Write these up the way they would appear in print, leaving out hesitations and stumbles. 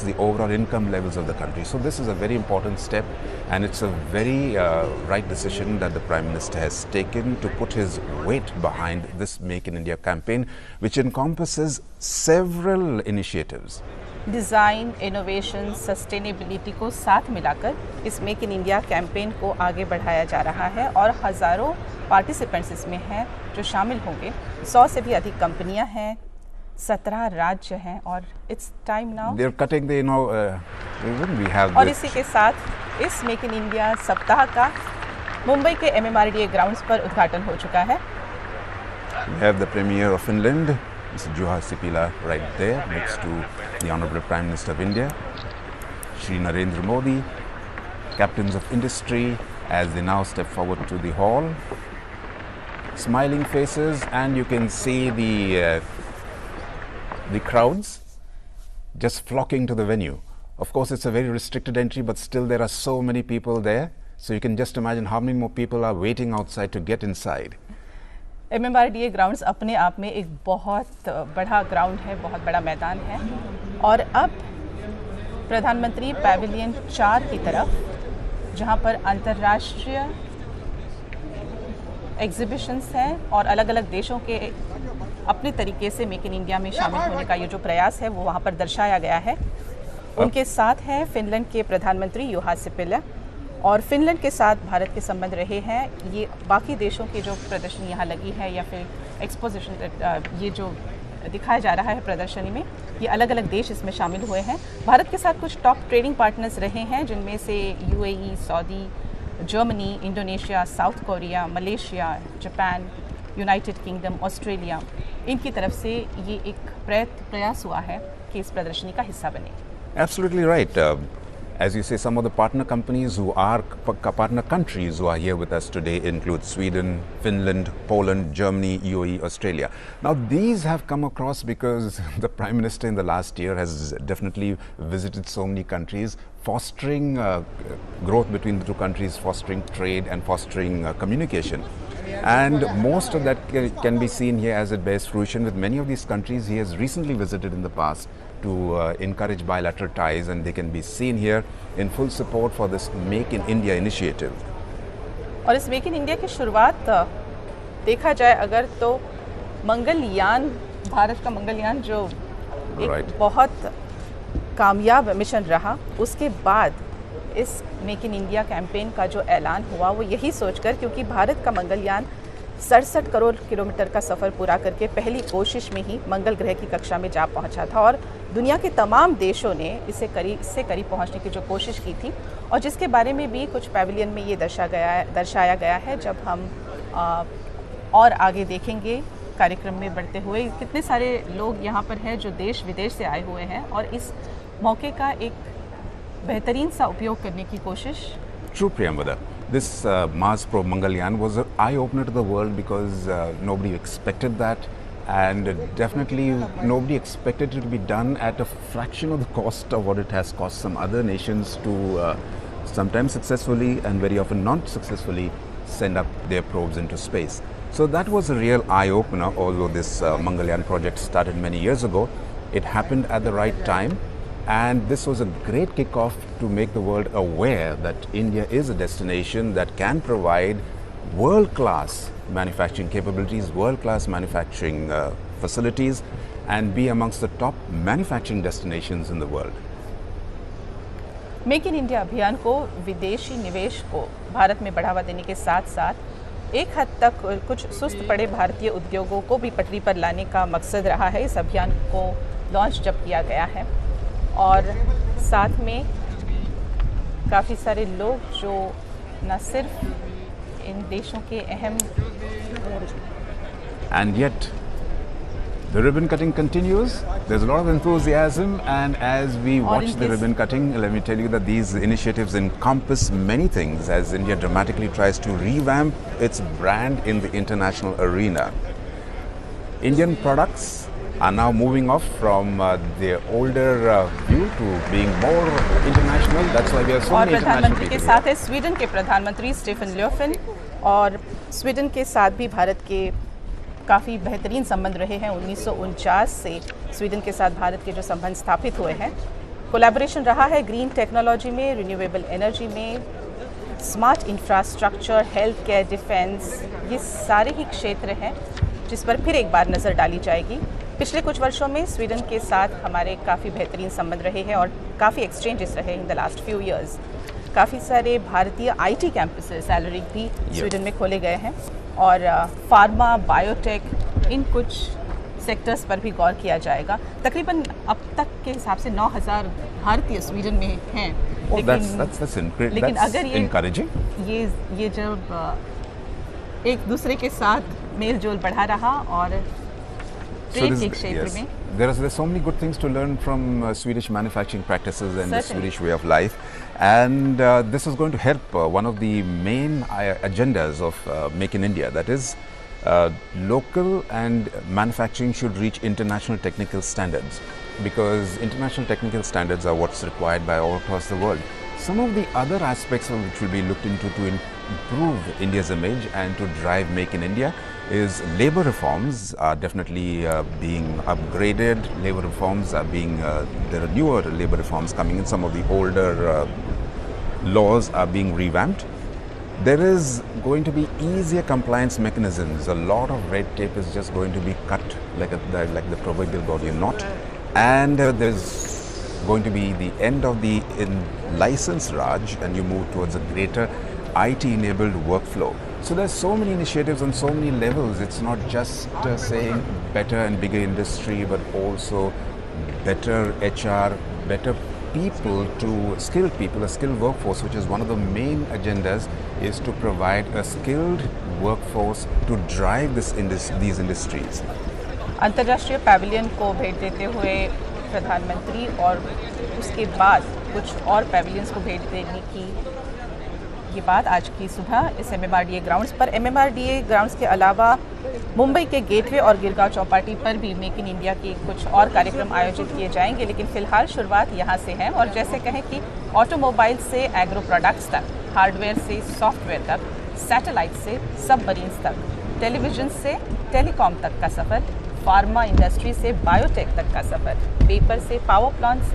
the overall income levels of the country. So this is a very important step, and it's a very right decision that the Prime Minister has taken to put his weight behind this Make in India campaign, which encompasses several initiatives. Design, innovation, sustainability को साथ मिलाकर इस make in India campaign को आगे बढ़ाया जा रहा है और हज़ारों पार्टिसिपेंट्स इसमें हैं जो शामिल होंगे। 100 से भी अधिक कंपनियां हैं, 17 राज्य हैं और it's time now. They're cutting the, we have और इसी के साथ इस मेक इन इंडिया सप्ताह का मुंबई के MMRDA ग्राउंड्स पर उद्घाटन हो चुका है। We have the Premier of Finland, Mr. Juha Sipilä, right there next to the Honorable Prime Minister of India, Shri Narendra Modi, captains of industry as they now step forward to the hall. Smiling faces, and you can see the crowds just flocking to the venue. Of course, it's a very restricted entry, but still there are so many people there. So you can just imagine how many more people are waiting outside to get inside. MMRDA grounds अपने आप में एक बहुत बड़ा ground है, बहुत बड़ा मैदान है और अब प्रधानमंत्री पैविलियन 4 की तरफ, जहां पर अंतर्राष्ट्रीय एग्जीबिशंस हैं और अलग अलग देशों के अपने तरीके से मेक इन इंडिया में शामिल होने का ये जो प्रयास है वो वहाँ पर दर्शाया गया है। उनके साथ हैं फिनलैंड के प्रधानमंत्री जुहा सिपिला, और फिनलैंड के साथ भारत के संबंध रहे हैं। ये बाकी देशों की जो प्रदर्शनी यहाँ लगी है या फिर एक्सपोजिशन, ये जो दिखाया जा रहा है प्रदर्शनी में, ये अलग अलग देश इसमें शामिल हुए हैं। भारत के साथ कुछ टॉप ट्रेडिंग पार्टनर्स रहे हैं, जिनमें से UAE, Saudi, Germany, Indonesia, south Korea, Malaysia, Japan, United kingdom, Australia. इनकी तरफ से ये एक प्रयास हुआ है कि इस प्रदर्शनी का हिस्सा बने। Absolutely right. As you say, some of the partner companies who are partner countries who are here with us today include Sweden, Finland, Poland, Germany, UAE, Australia. Now these have come across because the Prime Minister in the last year has definitely visited so many countries, fostering growth between the two countries, fostering trade and fostering communication. And most of that can be seen here as it bears fruition. With many of these countries he has recently visited in the past to encourage bilateral ties, and they can be seen here in full support for this Make in India initiative. और इस make in India की शुरुआत देखा जाए अगर तो मंगलयान, भारत का मंगलयान जो एक बहुत कामयाब मिशन रहा, उसके बाद इस मेक इन इंडिया कैंपेन का जो ऐलान हुआ वो यही सोचकर, क्योंकि भारत का मंगलयान 67 करोड़ किलोमीटर का सफ़र पूरा करके पहली कोशिश में ही मंगल ग्रह की कक्षा में जा पहुंचा था और दुनिया के तमाम देशों ने इससे करीब पहुंचने की जो कोशिश की थी, और जिसके बारे में भी कुछ पैविलियन में ये दर्शाया गया है। जब हम और आगे देखेंगे कार्यक्रम में बढ़ते हुए, कितने सारे लोग यहाँ पर हैं जो देश विदेश से आए हुए हैं और इस मौके का एक बेहतरीन सा उपयोग करने की कोशिश। True, Priyambada. This Mars probe Mangalyaan was an eye-opener to the world because nobody expected that, and definitely nobody expected it to be done at a fraction of the cost of what it has cost some other nations to sometimes successfully and very often not successfully send up their probes into space. So that was a real eye-opener. Although this Mangalyaan project started many years ago, it happened at the right time. And this was a great kickoff to make the world aware that India is a destination that can provide world-class manufacturing capabilities, world-class manufacturing facilities, and be amongst the top manufacturing destinations in the world. Make in India अभियान को विदेशी निवेश को भारत में बढ़ावा देने के साथ साथ एक हद तक कुछ सुस्त पड़े भारतीय उद्योगों को भी पटरी पर लाने का मकसद रहा है। इस अभियान को लॉन्च जब किया गया है, और साथ में काफ़ी सारे लोग जो न सिर्फ इन देशों के अहम And yet the ribbon cutting continues. There's a lot of enthusiasm, and as we watch the ribbon cutting, let me tell you that these initiatives encompass many things as India dramatically tries to revamp its brand in the international arena. Indian products are now moving off from their older view to being more international. That's why we have so many international प्रधानमंत्री के साथ है Sweden के प्रधानमंत्री Stephen ल्योफेन, और Sweden के साथ भी भारत के काफ़ी बेहतरीन संबंध रहे हैं। 1949 से स्वीडन के साथ भारत के जो संबंध स्थापित हुए हैं, कोलैबोरेशन रहा है ग्रीन टेक्नोलॉजी में, रिन्यूएबल एनर्जी में, smart infrastructure, health care, defence, ये सारे ही क्षेत्र हैं जिस पर फिर एक बार नज़र डाली जाएगी। पिछले कुछ वर्षों में स्वीडन के साथ हमारे काफ़ी बेहतरीन संबंध रहे हैं और काफ़ी एक्सचेंजेस रहे in the last few years. काफ़ी सारे भारतीय IT कैंपसेस सैलरी भी स्वीडन में खोले गए हैं और फार्मा, बायोटेक, इन कुछ सेक्टर्स पर भी गौर किया जाएगा। तकरीबन अब तक के हिसाब से 9,000 भारतीय स्वीडन में हैं। लेकिन अगर ये जब एक दूसरे के साथ मेल जोल बढ़ा रहा और ट्रेड के क्षेत्र में there's so many good things to learn from Swedish manufacturing practices and the Swedish way of life, and this is going to help one of the main agendas of Make in India, that is local and manufacturing should reach international technical standards, because international technical standards are what's required by all across the world. Some of the other aspects which will be looked into to improve India's image and to drive Make in India is labor reforms are definitely being upgraded. Labor reforms are being, there are newer labor reforms coming in. Some of the older laws are being revamped. There is going to be easier compliance mechanisms. A lot of red tape is just going to be cut like the proverbial Gordian knot. And there's going to be the end of the license Raj, and you move towards a greater IT-enabled workflow. So there's so many initiatives on so many levels. It's not just saying better and bigger industry, but also better HR, better people, to skilled people, a skilled workforce, which is one of the main agendas, is to provide a skilled workforce to drive these industries. अंतर्राष्ट्रीय pavilion को भेंट देते हुए प्रधानमंत्री और उसके बाद कुछ और पैविलियंस को भेंट देने की ये बात आज की सुबह इस MMRDA ग्राउंड्स पर। MMRDA ग्राउंड्स के अलावा मुंबई के गेटवे और गिरगांव चौपाटी पर भी मेक इन इंडिया के कुछ और कार्यक्रम आयोजित किए जाएंगे, लेकिन फिलहाल शुरुआत यहाँ से है। और जैसे कहें कि ऑटोमोबाइल से एग्रो प्रोडक्ट्स तक, हार्डवेयर से सॉफ्टवेयर तक, सैटेलाइट से सबमरीन्स तक, टेलीविजन से टेलीकॉम तक का सफ़र, फार्मा इंडस्ट्री से बायोटेक तक का सफ़र, पेपर से पावर प्लांट्स,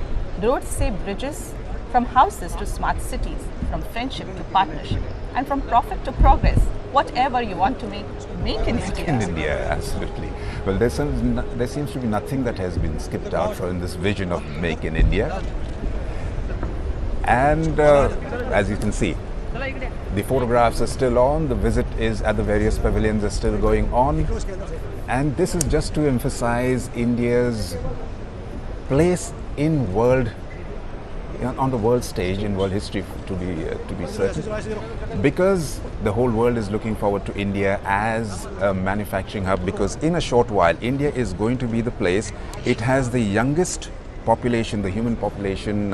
रोड से bridges, from houses to smart cities, from friendship to partnership, and from profit to progress. Whatever you want to make in India. In India, absolutely. Well, there seems to be nothing that has been skipped out in this vision of Make in India. And as you can see, the photographs are still on, the visit is at the various pavilions are still going on. And this is just to emphasize India's place in on the world stage, in world history, to be certain, because the whole world is looking forward to India as a manufacturing hub, because in a short while India is going to be the place. It has the youngest population, the human population,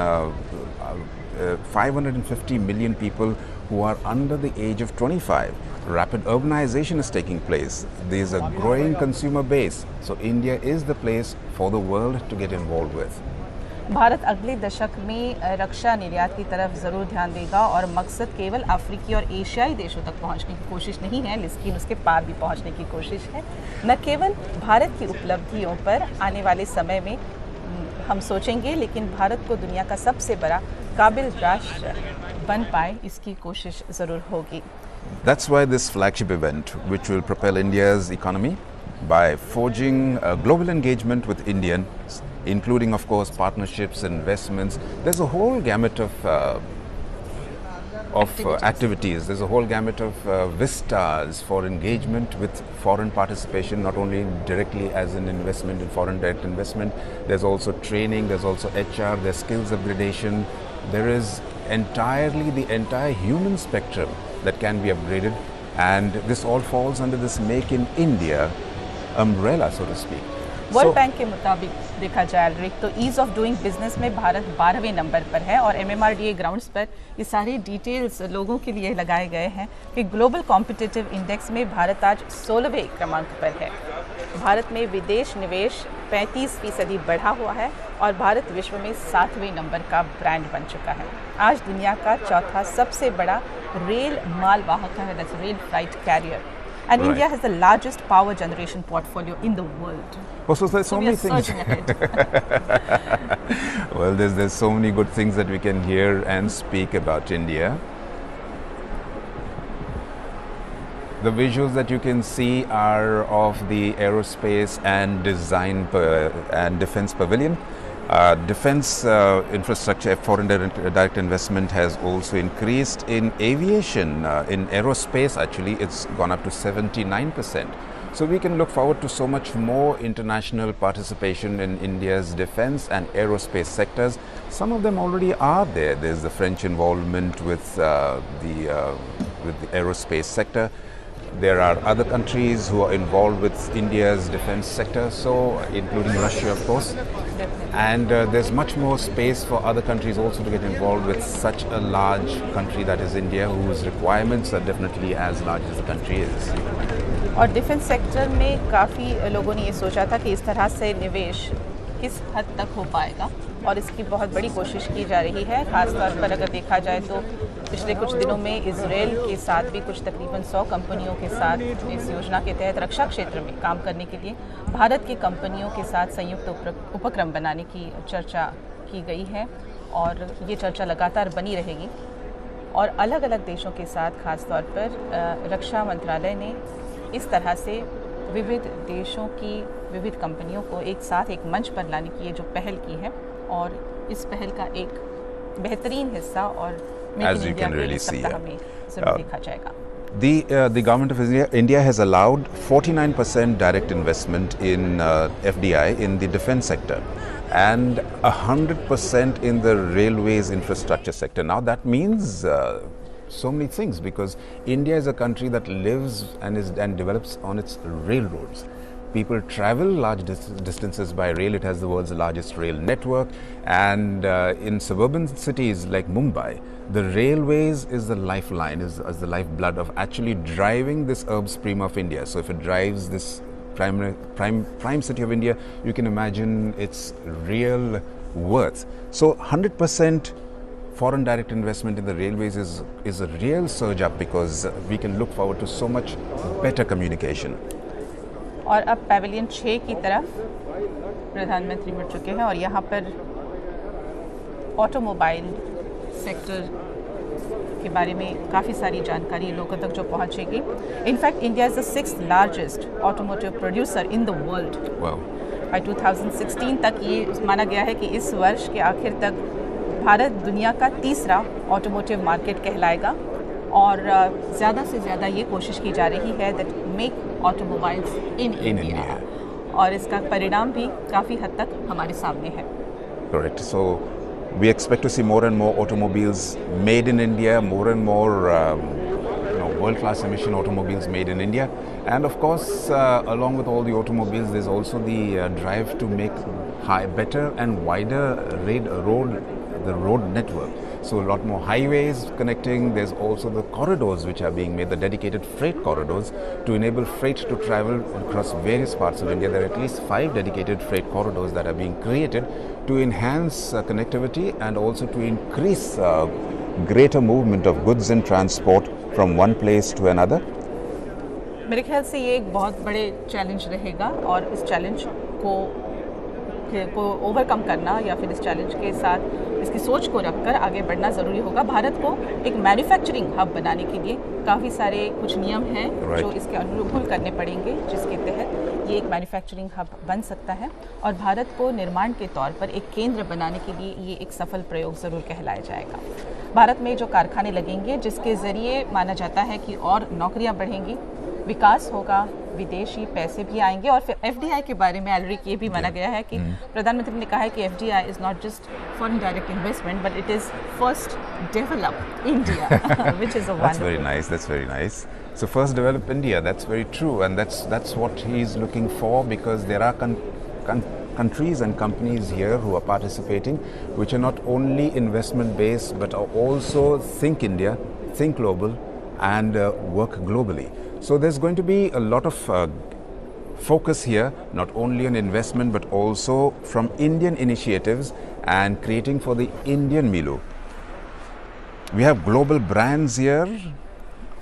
550 million people who are under the age of 25. Rapid urbanization is taking place. There is a growing consumer base. So India is the place for the world to get involved with. Bharat अगले दशक में रक्षा निर्यात की तरफ ज़रूर ध्यान देगा और मकसद केवल अफ्रीकी और एशियाई देशों तक पहुंचने की कोशिश नहीं है, लेकिन उसके पार भी पहुंचने की कोशिश है। न केवल भारत की उपलब्धियों पर आने वाले समय में हम सोचेंगे, लेकिन भारत को दुनिया का सबसे बड़ा काबिल राष्ट्र बन पाए, इसकी कोशिश ज़रूर होगी। That's why this flagship event, which will propel India's economy by forging a global engagement with Indians, including, of course, partnerships, investments. There's a whole gamut of activities. There's a whole gamut of vistas for engagement with foreign participation, not only directly as an investment in foreign direct investment. There's also training, there's also HR, there's skills upgradation. There is entirely the entire human spectrum that can be upgraded, and this all falls under this Make in India umbrella, so to speak. World bank के मुताबिक देखा जाए तो ease of doing business में Bharat 12वें number पर है और MMRDA grounds पर ये सारे डिटेल्स लोगों के लिए लगाए गए हैं कि ग्लोबल कॉम्पिटिटिव इंडेक्स में भारत आज 16वें क्रमांक पर है। भारत में विदेश निवेश 35% बढ़ा हुआ है और भारत विश्व में 7वें नंबर का ब्रांड बन चुका है। आज दुनिया का चौथा सबसे बड़ा रेल मालवाहक है, rail flight carrier. And Right. India has the largest power generation portfolio in the world. Oh, so there's so we many are things. surging ahead. Well, there's so many good things that we can hear and speak about India. The visuals that you can see are of the Aerospace and Design and Defense Pavilion. Defense infrastructure, foreign direct investment has also increased in aviation. In aerospace, actually, it's gone up to 79%. So we can look forward to so much more international participation in India's defense and aerospace sectors. Some of them already are there. There's the French involvement with the aerospace sector. There are other countries who are involved with India's defense sector, so including Russia, of course. And there's much more space for other countries also to get involved with such a large country that is India, whose requirements are definitely as large as the country is. और defence sector में काफ़ी लोगों ने ये सोचा था कि इस तरह से निवेश किस हद तक हो पाएगा, और इसकी बहुत बड़ी कोशिश की जा रही है। ख़ास तौर पर अगर देखा जाए तो पिछले कुछ दिनों में इजराइल के साथ भी कुछ तकरीबन 100 कंपनियों के साथ इस योजना के तहत रक्षा क्षेत्र में काम करने के लिए भारत की कंपनियों के साथ संयुक्त उपक्रम बनाने की चर्चा की गई है, और ये चर्चा लगातार बनी रहेगी। और अलग अलग देशों के साथ ख़ास तौर पर रक्षा मंत्रालय ने इस तरह से विविध देशों की विविध कंपनियों को एक साथ एक मंच पर लाने की ये जो पहल की है, और इस पहल का एक बेहतरीन हिस्सा और मेक इन इंडिया के सप्ताह में जरूर देखा जाएगा। The government of India has allowed 49% direct investment in FDI in the defense sector and 100% in the railways infrastructure sector. Now that means so many things, because India is a country that lives and develops on its railroads. People travel large distances by rail. It has the world's largest rail network, and in suburban cities like Mumbai, the railways is the lifeline, is the lifeblood of actually driving this herb stream of India. So if it drives this prime city of India, you can imagine its real worth. So 100% foreign direct investment in the railways is a real surge up, because we can look forward to so much better communication. और अब pavilion 6 की तरफ प्रधानमंत्री मुड़ चुके हैं, और यहाँ पर ऑटोमोबाइल सेक्टर के बारे में काफ़ी सारी जानकारी लोगों तक जो पहुँचेगी। In fact India is the 6th largest automotive producer in the world. By 2016 तक ये माना गया है कि इस वर्ष के आखिर तक भारत दुनिया का तीसरा ऑटोमोटिव मार्केट कहलाएगा, और ज़्यादा से ज़्यादा ये कोशिश की जा रही है that make automobiles in India, और इसका परिणाम भी काफ़ी हद तक हमारे सामने है। Correct. So we expect to see more and more automobiles made in India, more and more world-class emission automobiles made in India, and of course along with all the automobiles, there's also the drive to make better and wider road network. So a lot more highways connecting. There's also the corridors which are being made, the dedicated freight corridors to enable freight to travel across various parts of India. There are at least 5 dedicated freight corridors that are being created to enhance connectivity and also to increase greater movement of goods and transport from one place to another. मेरे ख्याल से ये एक बहुत बड़े challenge रहेगा, और इस चैलेंज को ओवरकम करना या फिर इस चैलेंज के साथ इसकी सोच को रखकर आगे बढ़ना ज़रूरी होगा। भारत को एक मैन्युफैक्चरिंग हब बनाने के लिए काफ़ी सारे कुछ नियम हैं जो इसके अनुकूल करने पड़ेंगे, जिसके तहत ये एक मैन्युफैक्चरिंग हब बन सकता है, और भारत को निर्माण के तौर पर एक केंद्र बनाने के लिए ये एक सफल प्रयोग ज़रूर कहलाया जाएगा। भारत में जो कारखाने लगेंगे जिसके ज़रिए माना जाता है कि और नौकरियाँ बढ़ेंगी, विकास होगा, विदेशी पैसे भी आएंगे, और फिर एफडीआई के बारे में ऑलरेडी ये भी माना गया है कि प्रधानमंत्री ने कहा है कि FDI is not just foreign direct investment but it is first develop India, which is a That's very nice. That's very nice. So first develop India. That's very true, and that's what he's looking for, because there are countries and companies here who are participating, which are not only investment based but are also think India, think global, and work globally. So there's going to be a lot of focus here, not only on investment but also from Indian initiatives and creating for the Indian milieu. We have global brands here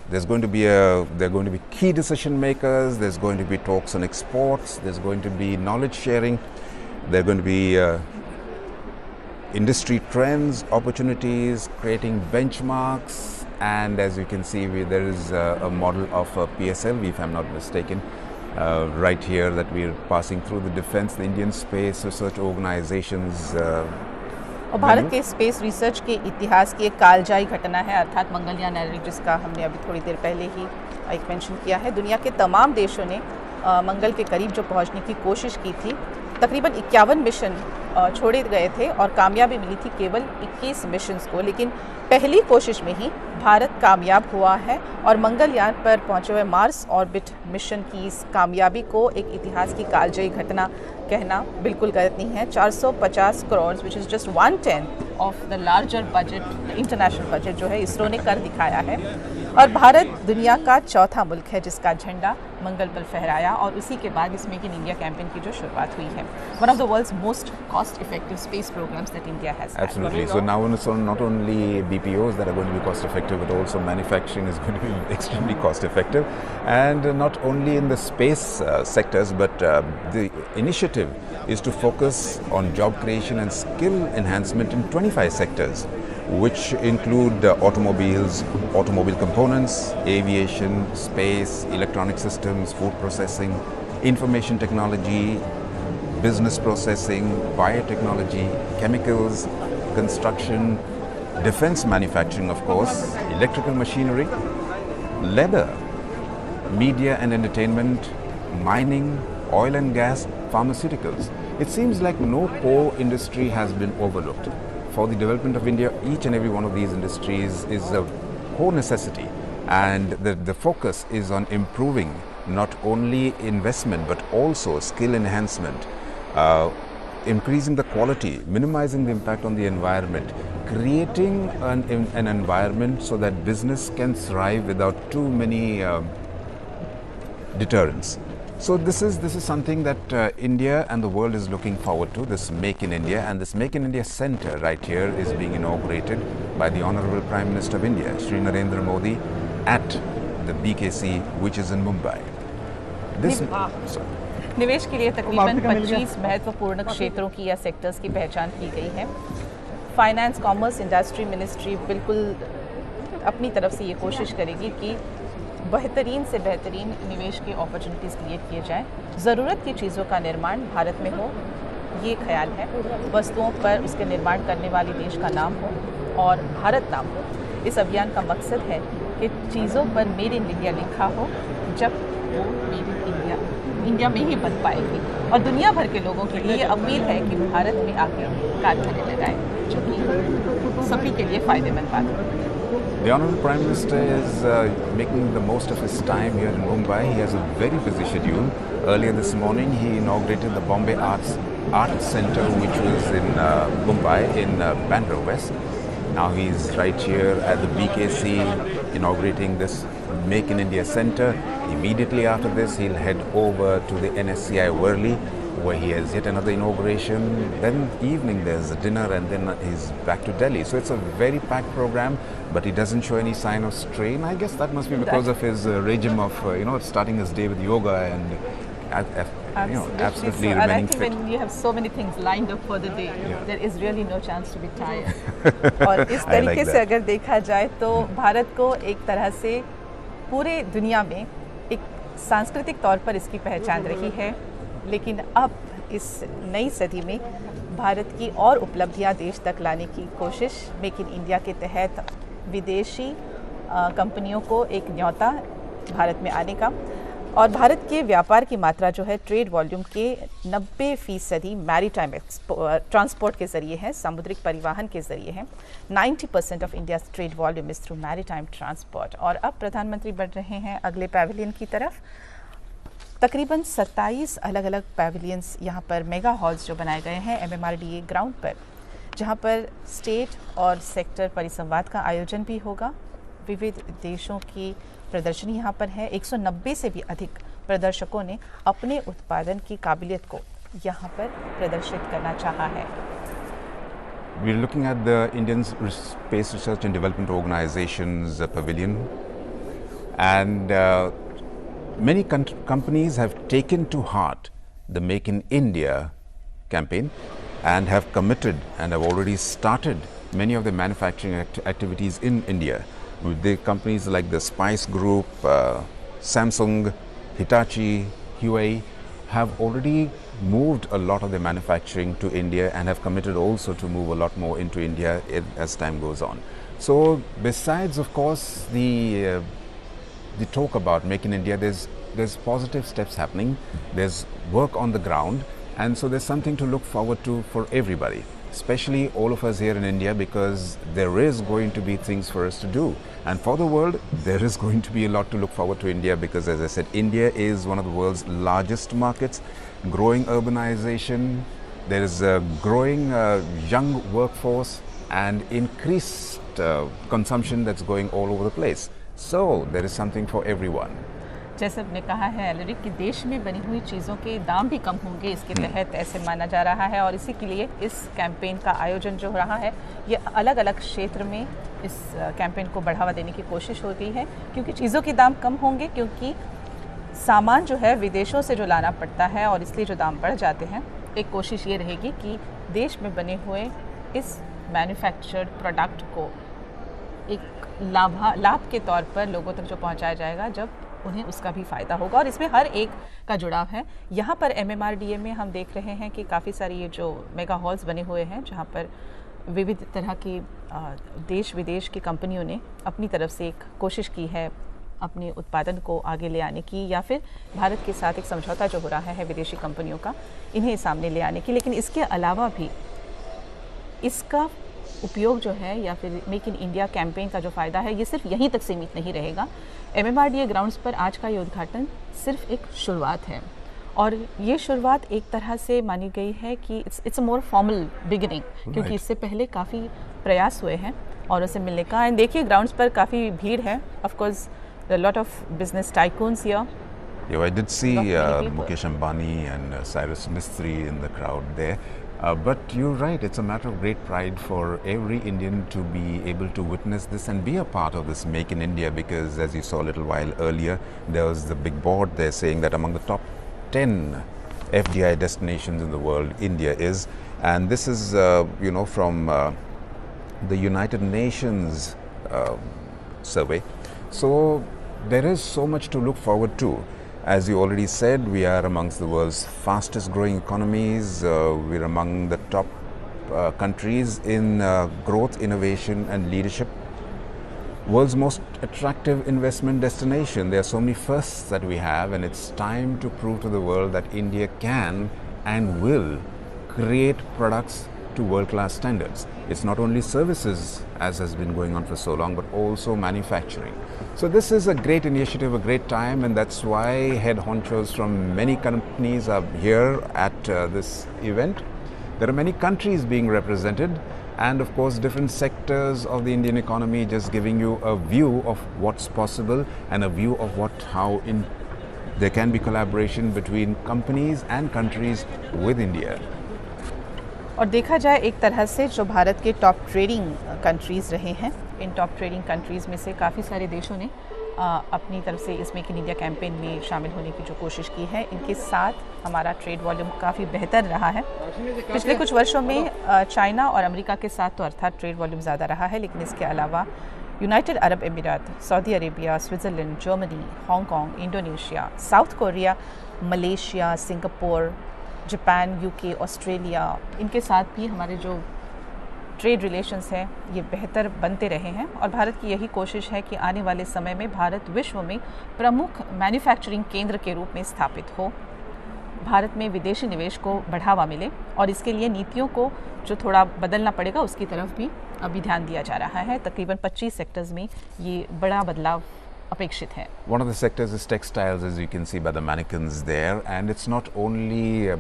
There are going to be key decision makers. There's going to be talks on exports. There's going to be knowledge sharing. There are going to be industry trends, opportunities, creating benchmarks, and as you can see, there is a model of PSLV, if I'm not mistaken, right here that we're passing through the defense, the Indian Space Research Organizations. और भारत के space research के इतिहास की एक कालजाई घटना है, अर्थात Mangalyaan Eric, जिसका हमने अभी थोड़ी देर पहले ही एक मेंशन किया है। दुनिया के तमाम देशों ने मंगल के करीब जो पहुंचने की कोशिश की थी, तकरीबन 51 मिशन छोड़े गए थे और कामयाबी मिली थी केवल 21 मिशंस को, लेकिन पहली कोशिश में ही भारत कामयाब हुआ है और मंगलयान पर पहुंचे हुए मार्स ऑर्बिट मिशन की इस कामयाबी को एक इतिहास की कालजयी घटना कहना बिल्कुल गलत नहीं है। 450 crore which is just 1/10 of the larger budget, international budget जो है इसरो ने कर दिखाया है। और भारत दुनिया का चौथा मुल्क है जिसका झंडा मंगल पर फहराया, और उसी के बाद इस मेक इन इंडिया कैंपेन की जो शुरुआत हुई है। One of the world's most cost effective space programs that India has. Absolutely. So now it's not only BPOs that are going to be cost effective, but also manufacturing is going to be extremely cost effective, and not only in the space sectors, but the initiative is to focus on job creation and skill enhancement in 25 sectors, which include automobiles, automobile components, aviation, space, electronic systems, food processing, information technology, business processing, biotechnology, chemicals, construction, defense manufacturing, of course, electrical machinery, leather, media and entertainment, mining, oil and gas, pharmaceuticals. It seems like no core industry has been overlooked. For the development of India, each and every one of these industries is a core necessity, and the focus is on improving not only investment but also skill enhancement, increasing the quality, minimizing the impact on the environment, creating an environment so that business can thrive without too many deterrents. So this is something that India and the world is looking forward to, this Make in India, and this Make in India Center right here is being inaugurated by the Honorable Prime Minister of India, Shri Narendra Modi, at the BKC, which is in Mumbai. निवेश के लिए तकरीबन 25 महत्वपूर्ण क्षेत्रों की या sectors की पहचान की गई है। फाइनेंस, कॉमर्स, इंडस्ट्री मिनिस्ट्री बिल्कुल अपनी तरफ से ये कोशिश करेगी कि बेहतरीन से बेहतरीन निवेश के अपॉर्चुनिटीज़ क्रिएट किए जाएं। ज़रूरत की चीज़ों का निर्माण भारत में हो, ये ख्याल है। वस्तुओं पर उसके निर्माण करने वाले देश का नाम हो और भारत नाम हो। इस अभियान का मकसद है कि चीज़ों पर मेड इन इंडिया लिखा हो, जब वो मेड इन इंडिया में ही बन पाएगी। और दुनिया भर के लोगों के लिए अपील है कि भारत में आके कारखाने लगाएं, जो कि सभी के लिए फ़ायदेमंद बात है। The Honourable Prime Minister is making the most of his time here in Mumbai. He has a very busy schedule. Earlier this morning, he inaugurated the Bombay Art Centre, which was in Mumbai, in Bandra West. Now he's right here at the BKC inaugurating this Make in India Center. Immediately after this, he'll head over to the NSCI Worli, where he has yet another inauguration. Then evening there's a dinner, and then he's back to Delhi. So it's a very packed program, but he doesn't show any sign of strain. I guess that must be because of his regime of starting his day with yoga and absolutely remaining and I think fit. when you have so many things lined up for the day, there is really no chance to be tired. और इस तरीके से अगर देखा जाए तो भारत को एक तरह से पूरे दुनिया में एक सांस्कृतिक तौर पर इसकी पहचान रही है, लेकिन अब इस नई सदी में भारत की और उपलब्धियां देश तक लाने की कोशिश मेक इन इंडिया के तहत विदेशी कंपनियों को एक न्योता भारत में आने का, और भारत के व्यापार की मात्रा जो है ट्रेड वॉल्यूम के 90% मैरीटाइम ट्रांसपोर्ट के ज़रिए है, सामुद्रिक परिवहन के ज़रिए है। 90% of India trade volume is through maritime transport. और अब प्रधानमंत्री बढ़ रहे हैं अगले पैविलियन की तरफ। तकरीबन 27 अलग अलग पैविलियंस यहाँ पर मेगा हॉल्स जो बनाए गए हैं MMRDA ग्राउंड पर, जहाँ पर स्टेट और सेक्टर परिसंवाद का आयोजन भी होगा। विविध देशों की प्रदर्शनी यहाँ पर है। 190 से भी अधिक प्रदर्शकों ने अपने उत्पादन की काबिलियत को यहाँ पर प्रदर्शित करना चाहा है। We're looking at the Indian Space Research and Development Organization's pavilion. And many companies have taken to heart the Make in India campaign and have committed and have already started many of the manufacturing activities in India. With the companies like the Spice Group, Samsung, Hitachi, Huawei have already moved a lot of their manufacturing to India and have committed also to move a lot more into India as time goes on. So besides, of course, the talk about Make in India, there's positive steps happening, there's work on the ground, and so there's something to look forward to for everybody, especially all of us here in India, because there is going to be things for us to do. And for the world, there is going to be a lot to look forward to India, because as I said, India is one of the world's largest markets, growing urbanization, there is a growing young workforce and increased consumption that's going all over the place. So there is something for everyone. जैसे आपने कहा है Alaric कि देश में बनी हुई चीज़ों के दाम भी कम होंगे इसके तहत ऐसे माना जा रहा है, और इसी के लिए इस कैंपेन का आयोजन जो हो रहा है ये अलग अलग क्षेत्र में इस कैंपेन को बढ़ावा देने की कोशिश हो गई है, क्योंकि चीज़ों के दाम कम होंगे, क्योंकि सामान जो है विदेशों से जो लाना पड़ता है और इसलिए जो दाम बढ़ जाते हैं। एक कोशिश ये रहेगी कि देश में बने हुए इस मैन्युफैक्चर्ड प्रोडक्ट को एक लाभ के तौर पर लोगों तक जो पहुंचाया जाएगा, जब उन्हें उसका भी फ़ायदा होगा, और इसमें हर एक का जुड़ाव है। यहाँ पर MMRDA में हम देख रहे हैं कि काफ़ी सारी ये जो मेगा हॉल्स बने हुए हैं, जहाँ पर विविध तरह की देश विदेश की कंपनियों ने अपनी तरफ से एक कोशिश की है अपने उत्पादन को आगे ले आने की, या फिर भारत के साथ एक समझौता जो हो रहा है विदेशी कंपनियों का, इन्हें सामने ले आने की। लेकिन इसके अलावा भी इसका उपयोग जो है, या फिर मेक इन इंडिया कैंपेन का जो फ़ायदा है, ये सिर्फ यहीं तक सीमित नहीं रहेगा। MMRDA ग्राउंड्स पर आज का ये उद्घाटन सिर्फ एक शुरुआत है, और ये शुरुआत एक तरह से मानी गई है कि it's a more formal beginning, क्योंकि इससे पहले काफ़ी प्रयास हुए हैं और उसे मिलने का। एंड देखिए ग्राउंड्स पर काफ़ी भीड़ है, of course a lot of business tycoons here. Yeah, I did see Mukesh Ambani and Cyrus Mistry in the crowd there. But you're right, it's a matter of great pride for every Indian to be able to witness this and be a part of this Make in India, because as you saw a little while earlier, there was the big board there saying that among the top 10 FDI destinations in the world, India is. And this is, from the United Nations survey. So there is so much to look forward to. As you already said, we are amongst the world's fastest growing economies. We're among the top countries in growth, innovation and leadership. World's most attractive investment destination. There are so many firsts that we have, and it's time to prove to the world that India can and will create products to world-class standards. It's not only services, as has been going on for so long, but also manufacturing. So this is a great initiative, a great time, and that's why head honchos from many companies are here at this event. There are many countries being represented, and of course different sectors of the Indian economy, just giving you a view of what's possible and a view of how there can be collaboration between companies and countries with India. और देखा जाए एक तरह से जो भारत के top trading countries रहे हैं, इन टॉप ट्रेडिंग कंट्रीज़ में से काफ़ी सारे देशों ने अपनी तरफ से इस मेक इन इंडिया कैंपेन में शामिल होने की जो कोशिश की है। इनके साथ हमारा ट्रेड वॉल्यूम काफ़ी बेहतर रहा है। पिछले कुछ वर्षों में चाइना और अमेरिका के साथ तो अर्थात ट्रेड वॉल्यूम ज़्यादा रहा है, लेकिन इसके अलावा यूनाइटेड अरब अमीरात, Saudi Arabia, Switzerland, Germany, Hong Kong, Indonesia, south Korea, Malaysia, Singapore, Japan, UK, Australia, इनके साथ भी हमारे जो ट्रेड रिलेशंस हैं ये बेहतर बनते रहे हैं, और भारत की यही कोशिश है कि आने वाले समय में भारत विश्व में प्रमुख मैन्युफैक्चरिंग केंद्र के रूप में स्थापित हो, भारत में विदेशी निवेश को बढ़ावा मिले, और इसके लिए नीतियों को जो थोड़ा बदलना पड़ेगा उसकी तरफ भी अभी ध्यान दिया जा रहा है। तकरीबन 25 सेक्टर्स में ये बड़ा बदलाव अपेक्षित है। One of the sectors is textiles, as you can see by the mannequins there, and it's not only a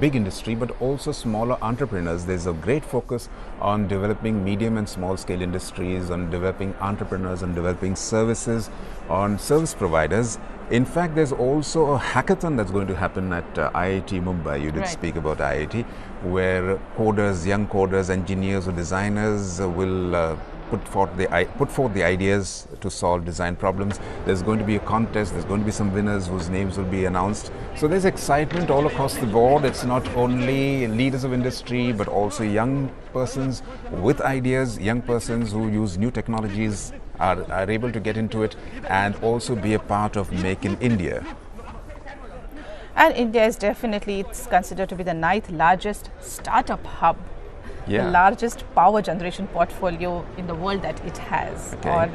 big industry but also smaller entrepreneurs. There's a great focus on developing medium and small scale industries, on developing entrepreneurs, on developing services, on service providers. In fact, there's also a hackathon that's going to happen at IIT Mumbai. You did speak about IIT, where coders, young coders, engineers or designers will put forth the ideas to solve design problems. There's going to be a contest. There's going to be some winners whose names will be announced. So there's excitement all across the board. It's not only leaders of industry, but also young persons with ideas, young persons who use new technologies are able to get into it and also be a part of Make in India. And India is definitely, it's considered to be the 9th largest startup hub. Yeah. The largest power generation portfolio in the world that it has. Okay. और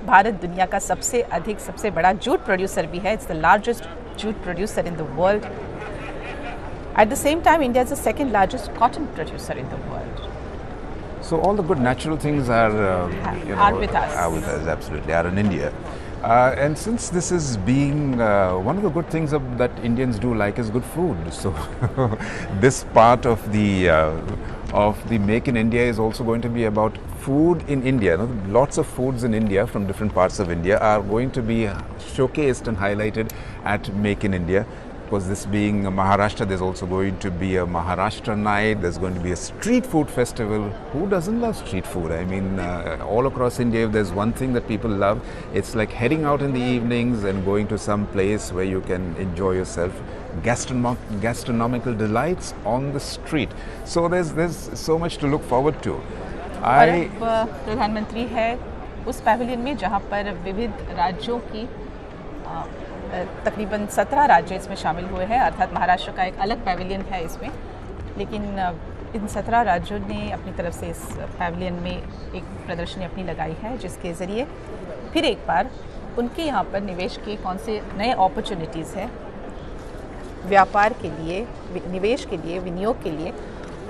भारत दुनिया का सबसे बड़ा jute producer भी है. It's the largest jute producer in the world. At the same time, India is the 2nd largest cotton producer in the world. So all the good natural things are with us. Are with us, absolutely, are in India. And since this is being one of the good things that Indians do like is good food, so this part of the Make in India is also going to be about food in India. Lots of foods in India from different parts of India are going to be showcased and highlighted at Make in India. Because this being Maharashtra, there's also going to be a Maharashtra night. There's going to be a street food festival. Who doesn't love street food? I mean, all across India, if there's one thing that people love, it's like heading out in the evenings and going to some place where you can enjoy yourself. Gastronomical delights on the street. So there's so much to look forward to. प्रधानमंत्री है उस pavilion में जहाँ पर विविध राज्यों की तकरीबन 17 राज्य इसमें शामिल हुए हैं, अर्थात महाराष्ट्र का एक अलग पैविलियन है इसमें, लेकिन इन 17 राज्यों ने अपनी तरफ से इस पैविलियन में एक प्रदर्शनी अपनी लगाई है, जिसके ज़रिए फिर एक बार उनके यहाँ पर निवेश के कौन से नए अपॉर्चुनिटीज़ हैं व्यापार के लिए, निवेश के लिए, विनियोग के लिए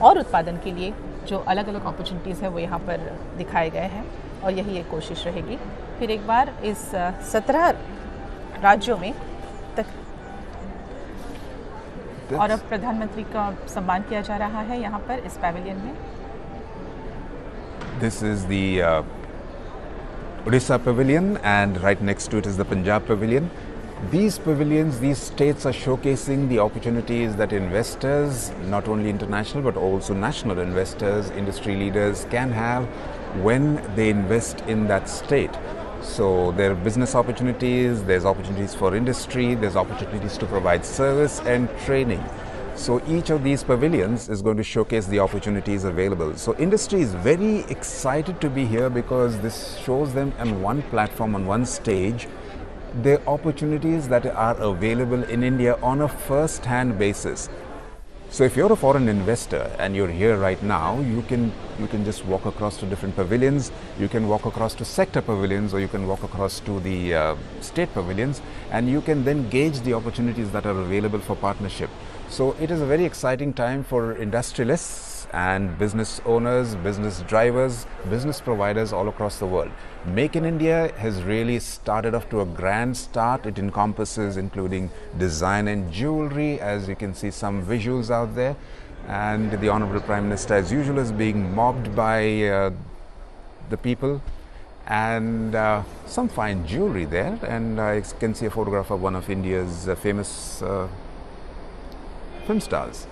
और उत्पादन के लिए, जो अलग अलग अपॉर्चुनिटीज़ हैं वो यहाँ पर दिखाए गए हैं और यही एक कोशिश रहेगी फिर एक बार इस 17 राज्यों में तक। और अब प्रधानमंत्री का सम्मान किया जा रहा है यहाँ पर इस पैविलियन में। This is the Odisha pavilion, and right next to it is the Punjab pavilion. These pavilions, these states are showcasing the opportunities that investors, not only international but also national investors, industry leaders can have when they invest in that state. So there are business opportunities, there's opportunities for industry, there's opportunities to provide service and training. So each of these pavilions is going to showcase the opportunities available. So industry is very excited to be here because this shows them on one platform, on one stage, the opportunities that are available in India on a first-hand basis. So if you're a foreign investor and you're here right now, you can just walk across to different pavilions, you can walk across to sector pavilions, or you can walk across to the state pavilions, and you can then gauge the opportunities that are available for partnership. So it is a very exciting time for industrialists and business owners, business drivers, business providers all across the world. Make in India has really started off to a grand start. It encompasses including design and jewelry, as you can see some visuals out there. And the Honorable Prime Minister, as usual, is being mobbed by the people. And some fine jewelry there. And I can see a photograph of one of India's famous film stars.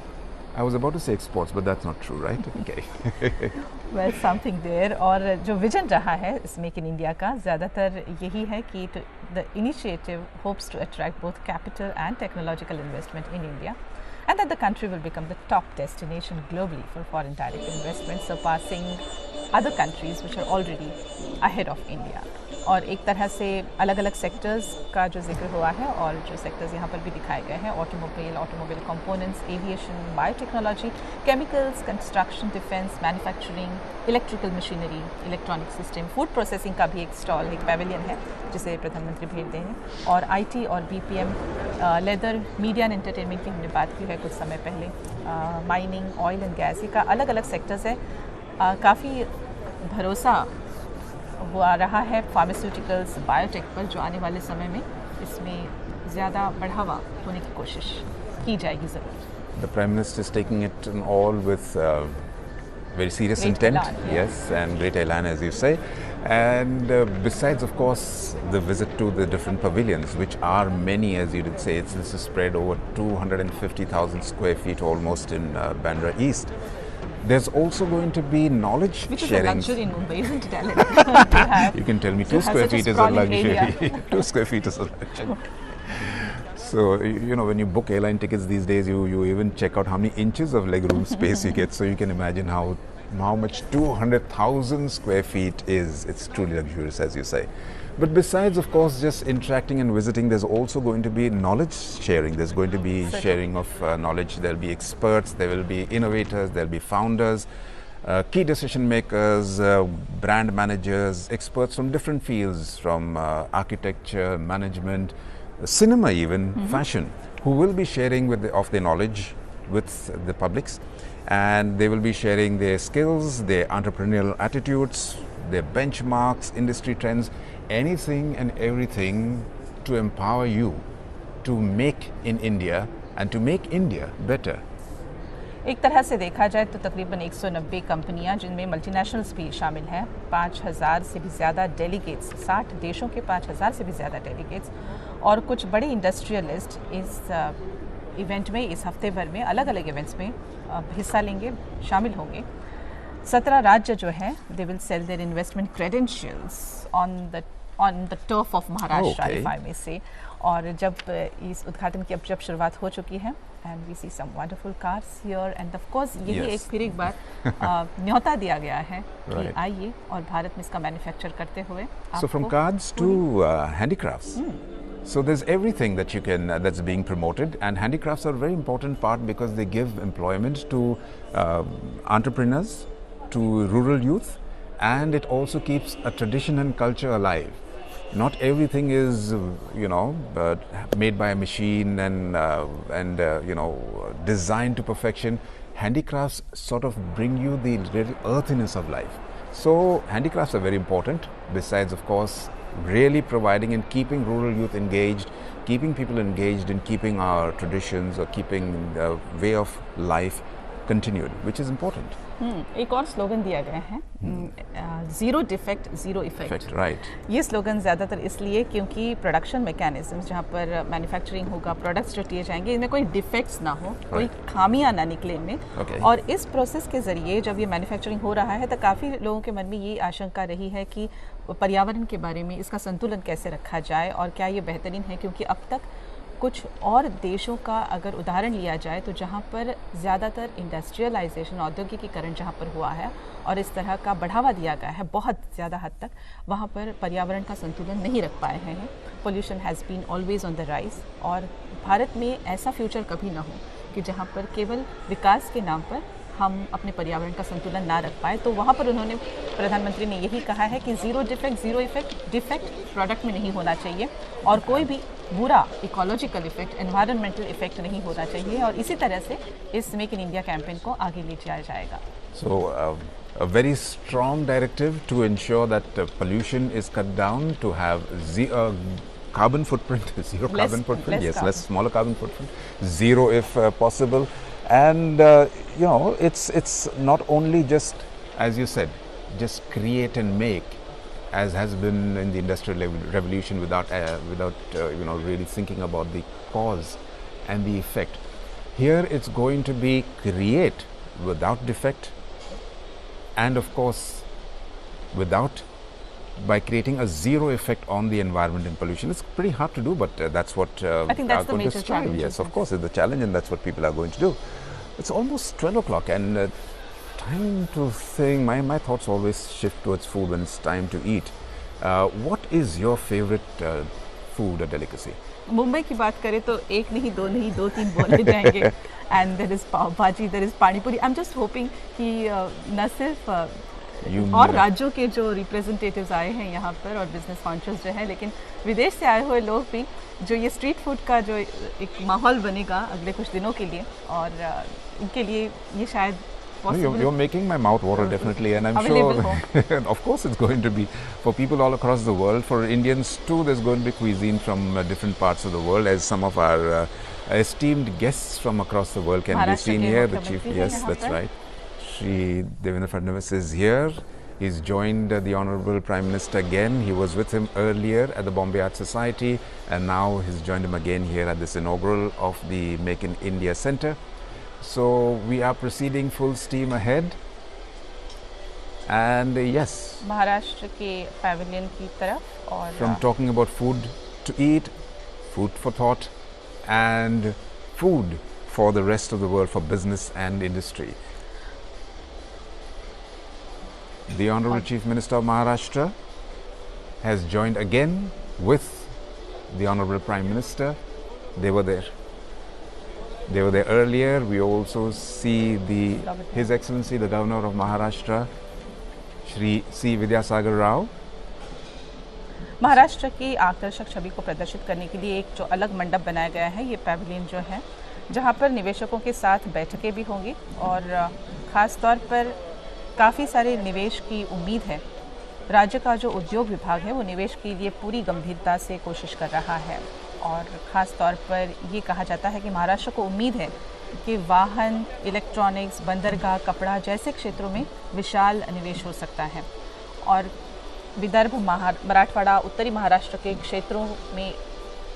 I was about to say exports, but that's not true, right? Okay. Well, something there. और जो vision रहा है इस make in India का ज़्यादातर यही है कि the initiative hopes to attract both capital and technological investment in India, and that the country will become the top destination globally for foreign direct investment, surpassing other countries which are already ahead of India. और एक तरह से अलग अलग sectors का जो जिक्र हुआ है और जो सेक्टर्स यहाँ पर भी दिखाए गए हैं, automobile components, aviation, biotechnology, chemicals, construction, defence, manufacturing, electrical machinery, electronic system, food processing का भी एक स्टॉल, एक पैविलियन है जिसे प्रधानमंत्री भेंट देंगे, और आईटी और BPM, leather, media and entertainment की हमने बात की है कुछ समय पहले, माइनिंग, ऑयल एंड गैस, का अलग अलग सेक्टर्स है। काफ़ी भरोसा हुआ रहा है फार्मास्यूटिकल्स, बायोटेक पर, जो आने वाले समय में इसमें ज़्यादा बढ़ावा होने की कोशिश की जाएगी ज़रूर। The Prime Minister is taking it all with very serious intent, yes, and great elan, as you say. And besides, of course, the visit to the different pavilions, which are many, as you did say, this is spread over 250,000 square feet almost in Bandra East. There's also going to be knowledge Which is a sharing. luxury in Mumbai, isn't it, Ellen? To have- You can tell me to 2 have square such a feet is a sprawling luxury. area. 2 square feet is a luxury. So, you know, when you book airline tickets these days, you even check out how many inches of legroom space you get. So you can imagine how much 200,000 square feet is. It's truly luxurious, as you say. But besides, of course, just interacting and visiting, there's also going to be knowledge sharing. There's going to be sharing of knowledge. There'll be experts, there will be innovators, there'll be founders, key decision makers, brand managers, experts from different fields, from architecture, management, cinema even, fashion, who will be sharing of their knowledge with the publics, and they will be sharing their skills, their entrepreneurial attitudes, their benchmarks, industry trends, anything and everything to empower you to make in India and to make India better. एक तरह से देखा जाए तो तकरीबन 190 कंपनियां, जिनमें multinationals भी शामिल हैं, 5,000 से भी ज़्यादा डेलीगेट्स, 60 देशों के 5,000 से भी ज़्यादा डेलीगेट्स, और कुछ बड़े इंडस्ट्रियलिस्ट इस इवेंट में, इस हफ्ते भर में अलग अलग इवेंट्स में हिस्सा लेंगे, शामिल होंगे। 17 राज्य जो है, they will sell their investment credentials on the turf of Maharashtra, if I may say. और जब इस उद्घाटन की अब जब शुरुआत हो चुकी है, and we see some wonderful cars here, and of course यही फिर एक बार न्योता दिया गया है कि आइए और भारत में इसका मैन्युफैक्चर करते हुए। So from cards to handicrafts. So there's everything that you can that's being promoted, and handicrafts are a very important part because they give employment to entrepreneurs, to rural youth, and it also keeps a tradition and culture alive. Not everything is, made by a machine and designed to perfection. Handicrafts sort of bring you the little earthiness of life. So handicrafts are very important. Besides, of course, really providing and keeping rural youth engaged, keeping people engaged in keeping our traditions or keeping the way of life continued, which is important. एक और slogan दिया गया है, zero defect zero effect. Right. ये slogan ज़्यादातर इसलिए क्योंकि production mechanism जहाँ पर मैन्युफैक्चरिंग होगा, प्रोडक्ट्स जो दिए जाएंगे, इनमें कोई डिफेक्ट्स ना हो, कोई खामियां ना निकले इनमें। और इस प्रोसेस के ज़रिए जब ये मैन्युफैक्चरिंग हो रहा है तो काफ़ी लोगों के मन में ये आशंका रही है कि पर्यावरण के बारे में इसका संतुलन कैसे रखा जाए और क्या ये बेहतरीन है, क्योंकि अब तक कुछ और देशों का अगर उदाहरण लिया जाए तो जहाँ पर ज़्यादातर इंडस्ट्रियलाइजेशन, औद्योगिकीकरण जहाँ पर हुआ है और इस तरह का बढ़ावा दिया गया है बहुत ज़्यादा हद तक, वहाँ पर पर्यावरण का संतुलन नहीं रख पाए हैं। Pollution has been always on the rise, और भारत में ऐसा फ्यूचर कभी ना हो कि जहाँ पर केवल विकास के नाम पर हम अपने पर्यावरण का संतुलन ना रख पाए। तो वहाँ पर उन्होंने, प्रधानमंत्री ने यही कहा है कि zero defect zero effect, defect product में नहीं होना चाहिए और कोई भी बुरा इकोलॉजिकल इफेक्ट, एनवायरमेंटल इफेक्ट नहीं होना चाहिए, और इसी तरह से इस मेक इन इंडिया कैंपेन को आगे ले जाया जाएगा। So a very strong directive to ensure that pollution is cut down, to have carbon footprint, carbon footprint, less smaller carbon footprint, zero if possible. And it's not only just, as you said, just create and make, as has been in the industrial revolution, without really thinking about the cause and the effect. Here it's going to be create without defect, and of course by creating a zero effect on the environment and pollution. It's pretty hard to do, but that's what I think that's the major challenge. Yes, of course, it's the challenge, and that's what people are going to do. It's almost 12 o'clock, and time to think. My thoughts always shift towards food when it's time to eat. What is your favorite food or delicacy? Mumbai की बात करें तो एक नहीं, दो नहीं, 2-3 बोले जाएंगे। एंड देयर इज पाव भाजी, देयर इज पानी पूरी। आई एम जस्ट होपिंग कि न सिर्फ और राज्यों के जो रिप्रेजेंटेटिव्स आए हैं यहाँ पर और बिजनेस कॉन्शियस जो है, लेकिन विदेश से आए हुए लोग भी, जो ये स्ट्रीट फूड का जो एक माहौल बनेगा अगले कुछ दिनों के लिए, और इनके लिए ये शायद You're making my mouth water, definitely, and I'm sure of course it's going to be for people all across the world. For Indians too, there's going to be cuisine from different parts of the world, as some of our esteemed guests from across the world can be seen here. The chief, yes, that's right. Shri Devendra Fadnavis is here. He's joined the Honorable Prime Minister again. He was with him earlier at the Bombay Art Society, and now he's joined him again here at this inaugural of the Make in India Centre. So we are proceeding full steam ahead. And yes, Maharashtra के pavilion की तरफ और from talking about food to eat, food for thought, and food for the rest of the world, for business and industry. The Honorable Chief Minister of Maharashtra has joined again with the Honorable Prime Minister. They were there. They were there earlier. We also see His Excellency the Governor of Maharashtra, Shri C. Vidyasagar Rao. Maharashtra की आकर्षक छवि को प्रदर्शित करने के लिए एक जो अलग मंडप बनाया गया है, ये पैविलियन जो है, जहां पर निवेशकों के साथ बैठकें भी होंगी और ख़ास तौर पर काफ़ी सारे निवेश की उम्मीद है। राज्य का जो उद्योग विभाग है वो निवेश के लिए पूरी गंभीरता से कोशिश कर रहा है और ख़ास तौर पर ये कहा जाता है कि महाराष्ट्र को उम्मीद है कि वाहन, इलेक्ट्रॉनिक्स, बंदरगाह, कपड़ा जैसे क्षेत्रों में विशाल निवेश हो सकता है और विदर्भ, मराठवाड़ा, उत्तरी महाराष्ट्र के क्षेत्रों में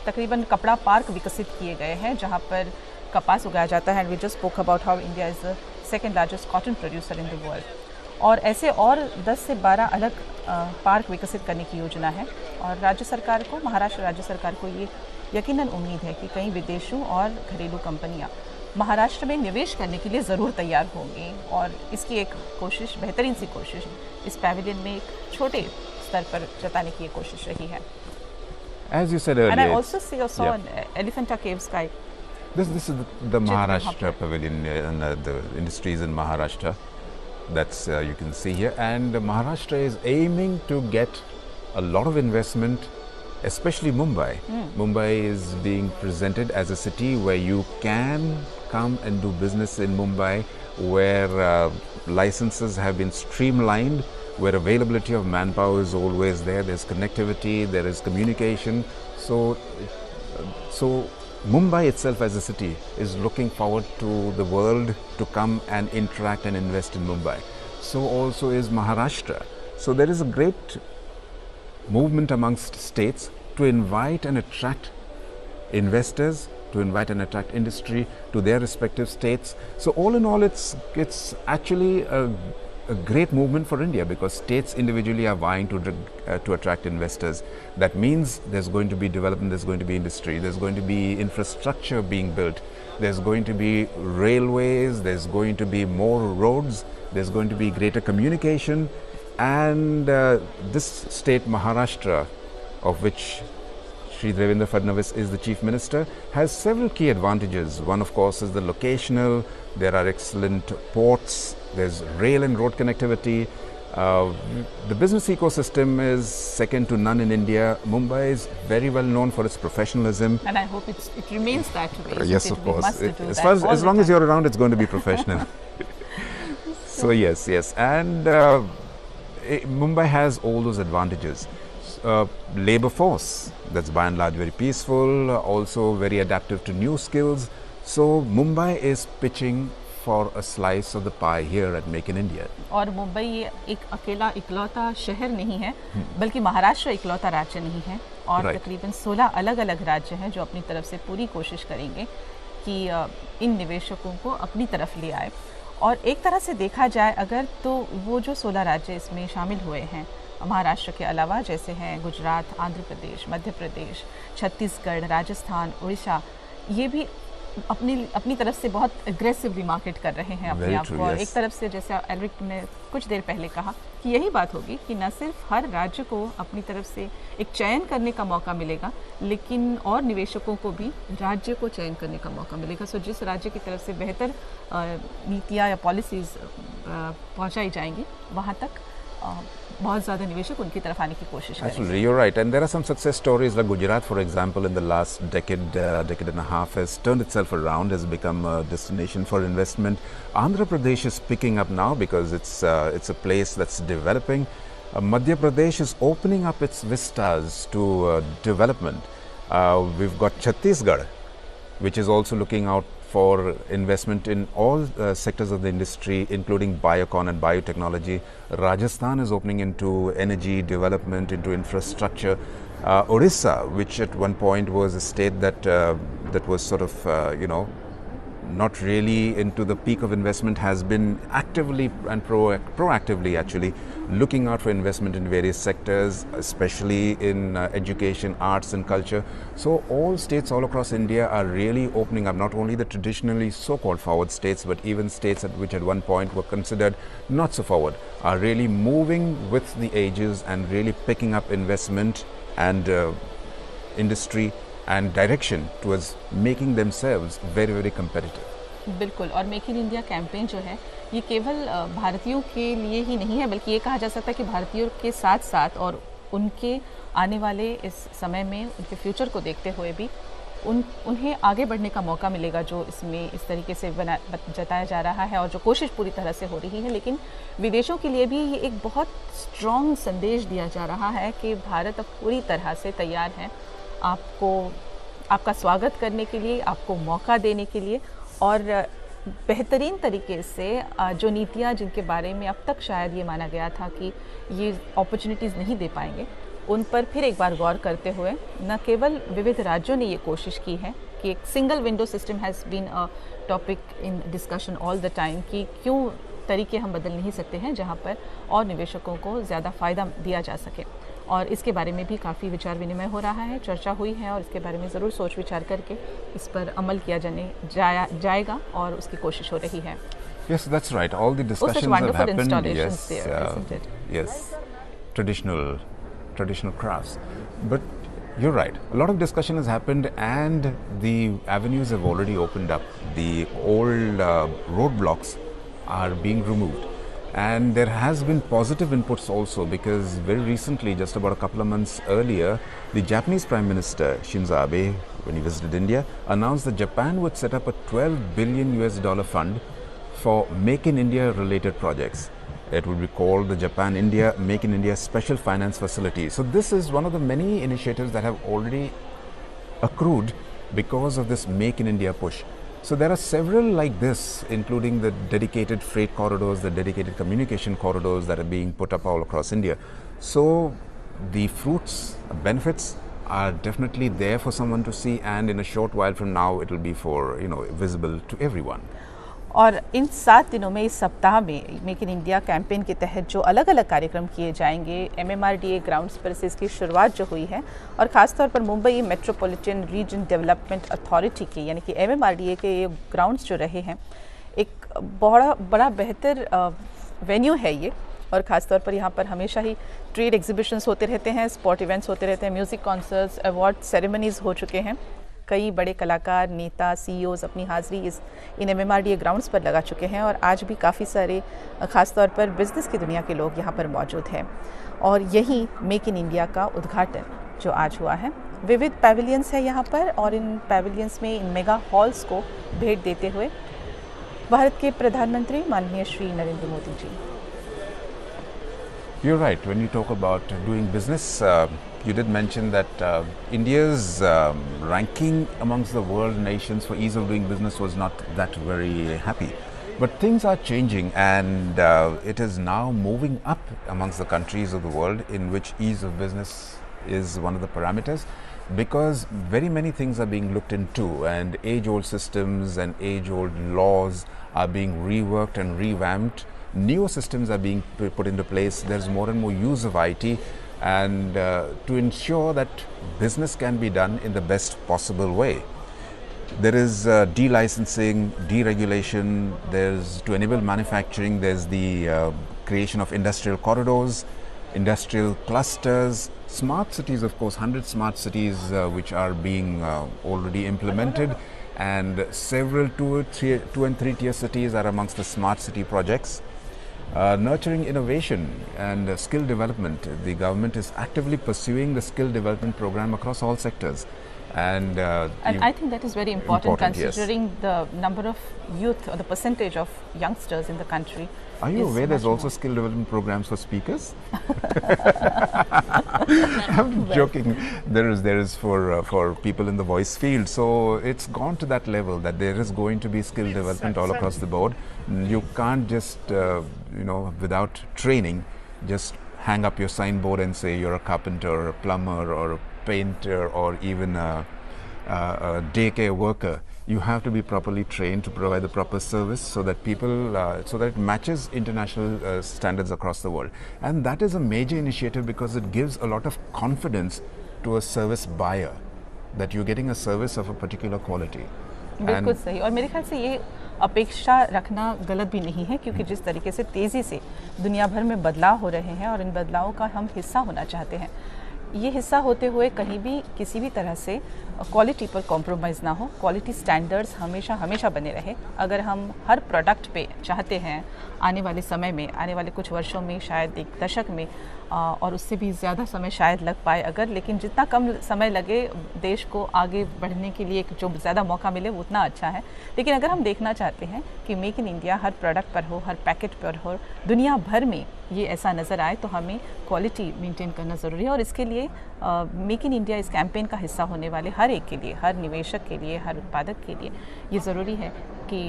तकरीबन कपड़ा पार्क विकसित किए गए हैं जहां पर कपास उगाया जाता है। And we just spoke about how India is the second largest cotton producer in the world. और ऐसे और 10 से 12 अलग पार्क विकसित करने की योजना है और राज्य सरकार को, महाराष्ट्र राज्य सरकार को ये यकीनन उम्मीद है कि कई विदेशों और घरेलू कंपनियां महाराष्ट्र में निवेश करने के लिए ज़रूर तैयार होंगी और इसकी एक कोशिश, बेहतरीन सी कोशिश इस पैविलियन में एक छोटे स्तर पर जताने की कोशिश रही है। As you said earlier, and I also saw an Elephanta Caves guy. This is the Maharashtra pavilion and the industries in Maharashtra. That's you can see here, and Maharashtra is aiming to get a lot of investment, especially Mumbai. Mumbai is being presented as a city where you can come and do business in Mumbai, where licenses have been streamlined, where availability of manpower is always there. There's connectivity, there is communication. So Mumbai itself as a city is looking forward to the world to come and interact and invest in Mumbai. So also is Maharashtra. So there is a great movement amongst states to invite and attract investors, to invite and attract industry to their respective states. So all in all, it's actually a great movement for India because states individually are vying to attract investors. That means there's going to be development, there's going to be industry, there's going to be infrastructure being built, there's going to be railways, there's going to be more roads, there's going to be greater communication, and this state Maharashtra, of which Shri Devendra Fadnavis is the Chief Minister, has several key advantages. One, of course, is the locational. There are excellent ports, there's rail and road connectivity. The business ecosystem is second to none in India. Mumbai is very well known for its professionalism. And I hope it remains that way. Yes, of course. As long as you're around, it's going to be professional. So yes. And Mumbai has all those advantages. Labor force, that's by and large very peaceful, also very adaptive to new skills. So Mumbai is pitching for a slice of the pie here at Make in India. और मुंबई ये एक अकेला इकलौता शहर नहीं है, बल्कि महाराष्ट्र इकलौता राज्य नहीं है और तकरीबन 16 अलग-अलग राज्य हैं जो अपनी तरफ से पूरी कोशिश करेंगे कि इन निवेशकों को अपनी तरफ ले आए। और एक तरह से देखा जाए अगर तो वो जो 16 राज्य इसमें शामिल हुए हैं महाराष्ट्र के अलावा, जैसे हैं गुजरात, आंध्र प्रदेश, मध्य प्रदेश, छत्तीसगढ़, राजस्थान, उड़ीसा, ये भी अपनी तरफ से बहुत एग्रेसिवली मार्केट कर रहे हैं अपने आप को। और एक तरफ से जैसे एल्रिक ने कुछ देर पहले कहा कि यही बात होगी कि न सिर्फ हर राज्य को अपनी तरफ से एक चयन करने का मौका मिलेगा, लेकिन और निवेशकों को भी राज्य को चयन करने का मौका मिलेगा। सो जिस राज्य की तरफ से बेहतर नीतियाँ या पॉलिसीज़ पहुँचाई जाएंगी, वहाँ तक बहुत ज़्यादा निवेशक उनकी तरफ आने की कोशिश करेंगे। Absolutely, you're right. And there are some success stories like Gujarat, for example, in the last decade and a half has turned itself around, has become a destination for investment. Andhra Pradesh is picking up now because it's a place that's developing. Madhya Pradesh is opening up its vistas to development. We've got Chhattisgarh, which is also looking out for investment in all sectors of the industry, including biocon and biotechnology. Rajasthan is opening into energy development, into infrastructure. Orissa, which at one point was a state that was sort of, not really into the peak of investment, has been actively and proactively actually looking out for investment in various sectors, especially in education, arts and culture. So all states all across India are really opening up, not only the traditionally so-called forward states, but even states which at one point were considered not so forward, are really moving with the ages and really picking up investment and industry and direction towards making themselves very, very competitive. बिल्कुल, और make in India campaign जो है ये केवल भारतीयों के लिए ही नहीं है, बल्कि ये कहा जा सकता है कि भारतीयों के साथ साथ और उनके आने वाले इस समय में उनके फ्यूचर को देखते हुए भी उन्हें आगे बढ़ने का मौका मिलेगा, जो इसमें इस तरीके से जताया जा रहा है और जो कोशिश पूरी तरह से हो रही है। लेकिन विदेशों के लिए भी ये एक बहुत स्ट्रॉन्ग संदेश दिया जा रहा है कि भारत अब पूरी तरह से तैयार है आपका स्वागत करने के लिए, आपको मौका देने के लिए, और बेहतरीन तरीके से जो नीतियाँ जिनके बारे में अब तक शायद ये माना गया था कि ये अपॉर्चुनिटीज़ नहीं दे पाएंगे, उन पर फिर एक बार गौर करते हुए न केवल विविध राज्यों ने ये कोशिश की है कि एक single window system has been a topic in discussion all the time कि क्यों तरीके हम बदल नहीं सकते हैं जहाँ पर और निवेशकों को ज़्यादा फ़ायदा दिया जा सके। और इसके बारे में भी काफ़ी विचार विनिमय हो रहा है, चर्चा हुई है, और इसके बारे में ज़रूर सोच विचार करके इस पर अमल किया जाएगा और उसकी कोशिश हो रही है। Yes, that's right. All the discussions have happened. Yes, there, isn't it? Yes, traditional crafts. But you're right. A lot of discussion has happened, and the avenues have already opened up. The old roadblocks are being removed. And there has been positive inputs also, because very recently, just about a couple of months earlier, the Japanese Prime Minister Shinzo Abe, when he visited India, announced that Japan would set up a $12 billion fund for Make in India related projects. It would be called the Japan-India Make in India Special Finance Facility. So this is one of the many initiatives that have already accrued because of this Make in India push. So there are several like this, including the dedicated freight corridors, the dedicated communication corridors that are being put up all across India. So the fruits, benefits are definitely there for someone to see, and in a short while from now it will be for, visible to everyone. और इन 7 दिनों में, इस सप्ताह में make in India campaign के तहत जो अलग अलग कार्यक्रम किए जाएंगे, MMRDA ग्राउंड्स पर से इसकी शुरुआत जो हुई है, और ख़ासतौर पर Mumbai metropolitan region development authority के यानी कि MMRDA के ये ग्राउंड्स जो रहे हैं, एक बड़ा बेहतर वेन्यू है ये। और ख़ासतौर पर यहाँ पर हमेशा ही ट्रेड एग्जीबिशंस होते रहते हैं, स्पोर्ट इवेंट्स होते रहते हैं, म्यूज़िक कॉन्सर्ट्स, अवार्ड सेरेमनीज़ हो चुके हैं। कई बड़े कलाकार, नेता, CEOs अपनी हाज़िरी इन MMRDA ग्राउंड्स पर लगा चुके हैं, और आज भी काफ़ी सारे ख़ासतौर पर बिज़नेस की दुनिया के लोग यहाँ पर मौजूद हैं। और यही मेक इन इंडिया का उद्घाटन जो आज हुआ है, विविध पैविलियंस है यहाँ पर, और इन पैविलियंस में, इन मेगा हॉल्स को भेंट देते हुए भारत के प्रधानमंत्री माननीय Shri Narendra Modi ji. You're right. When you talk about doing business, you did mention that India's ranking amongst the world nations for ease of doing business was not that very happy. But things are changing, and it is now moving up amongst the countries of the world in which ease of business is one of the parameters, because very many things are being looked into, and age-old systems and age-old laws are being reworked and revamped. Newer systems are being put into place. There's more and more use of IT, and to ensure that business can be done in the best possible way. There is de-licensing, deregulation, there's to enable manufacturing, there's the creation of industrial corridors, industrial clusters, smart cities, of course, 100 smart cities which are being already implemented, and several 2 and 3 tier cities are amongst the smart city projects. Nurturing innovation and skill development. The government is actively pursuing the skill development program across all sectors. And I think that is very important considering the number of youth or the percentage of youngsters in the country. Are you aware there's also skill development programs for speakers? I'm joking. There is for people in the voice field. So it's gone to that level that there is going to be skill development all across the board. You can't just without training just hang up your signboard and say you're a carpenter or a plumber or a painter or even a daycare worker You have to be properly trained to provide the proper service so that so that it matches international standards across the world. And that is a major initiative because it gives a lot of confidence to a service buyer that you're getting a service of a particular quality. बिल्कुल सही। और मेरे ख्याल से ये अपेक्षा रखना गलत भी नहीं है, क्योंकि जिस तरीके से तेज़ी से दुनिया भर में बदलाव हो रहे हैं और इन बदलावों का हम हिस्सा होना चाहते हैं, ये हिस्सा होते हुए कहीं भी किसी भी तरह से क्वालिटी पर कॉम्प्रोमाइज़ ना हो, क्वालिटी स्टैंडर्ड्स हमेशा हमेशा बने रहे। अगर हम हर प्रोडक्ट पे चाहते हैं आने वाले समय में, आने वाले कुछ वर्षों में, शायद एक दशक में और उससे भी ज़्यादा समय शायद लग पाए अगर, लेकिन जितना कम समय लगे देश को आगे बढ़ने के लिए जो ज़्यादा मौका मिले वो उतना अच्छा है। लेकिन अगर हम देखना चाहते हैं कि make in India her product पर हो, हर पैकेट पर हो, दुनिया भर में ये ऐसा नज़र आए, तो हमें क्वालिटी मेंटेन करना ज़रूरी है। और इसके लिए मेक इन इंडिया इस कैंपेन का हिस्सा होने वाले हर एक के लिए, हर निवेशक के लिए, हर उत्पादक के लिए ये ज़रूरी है कि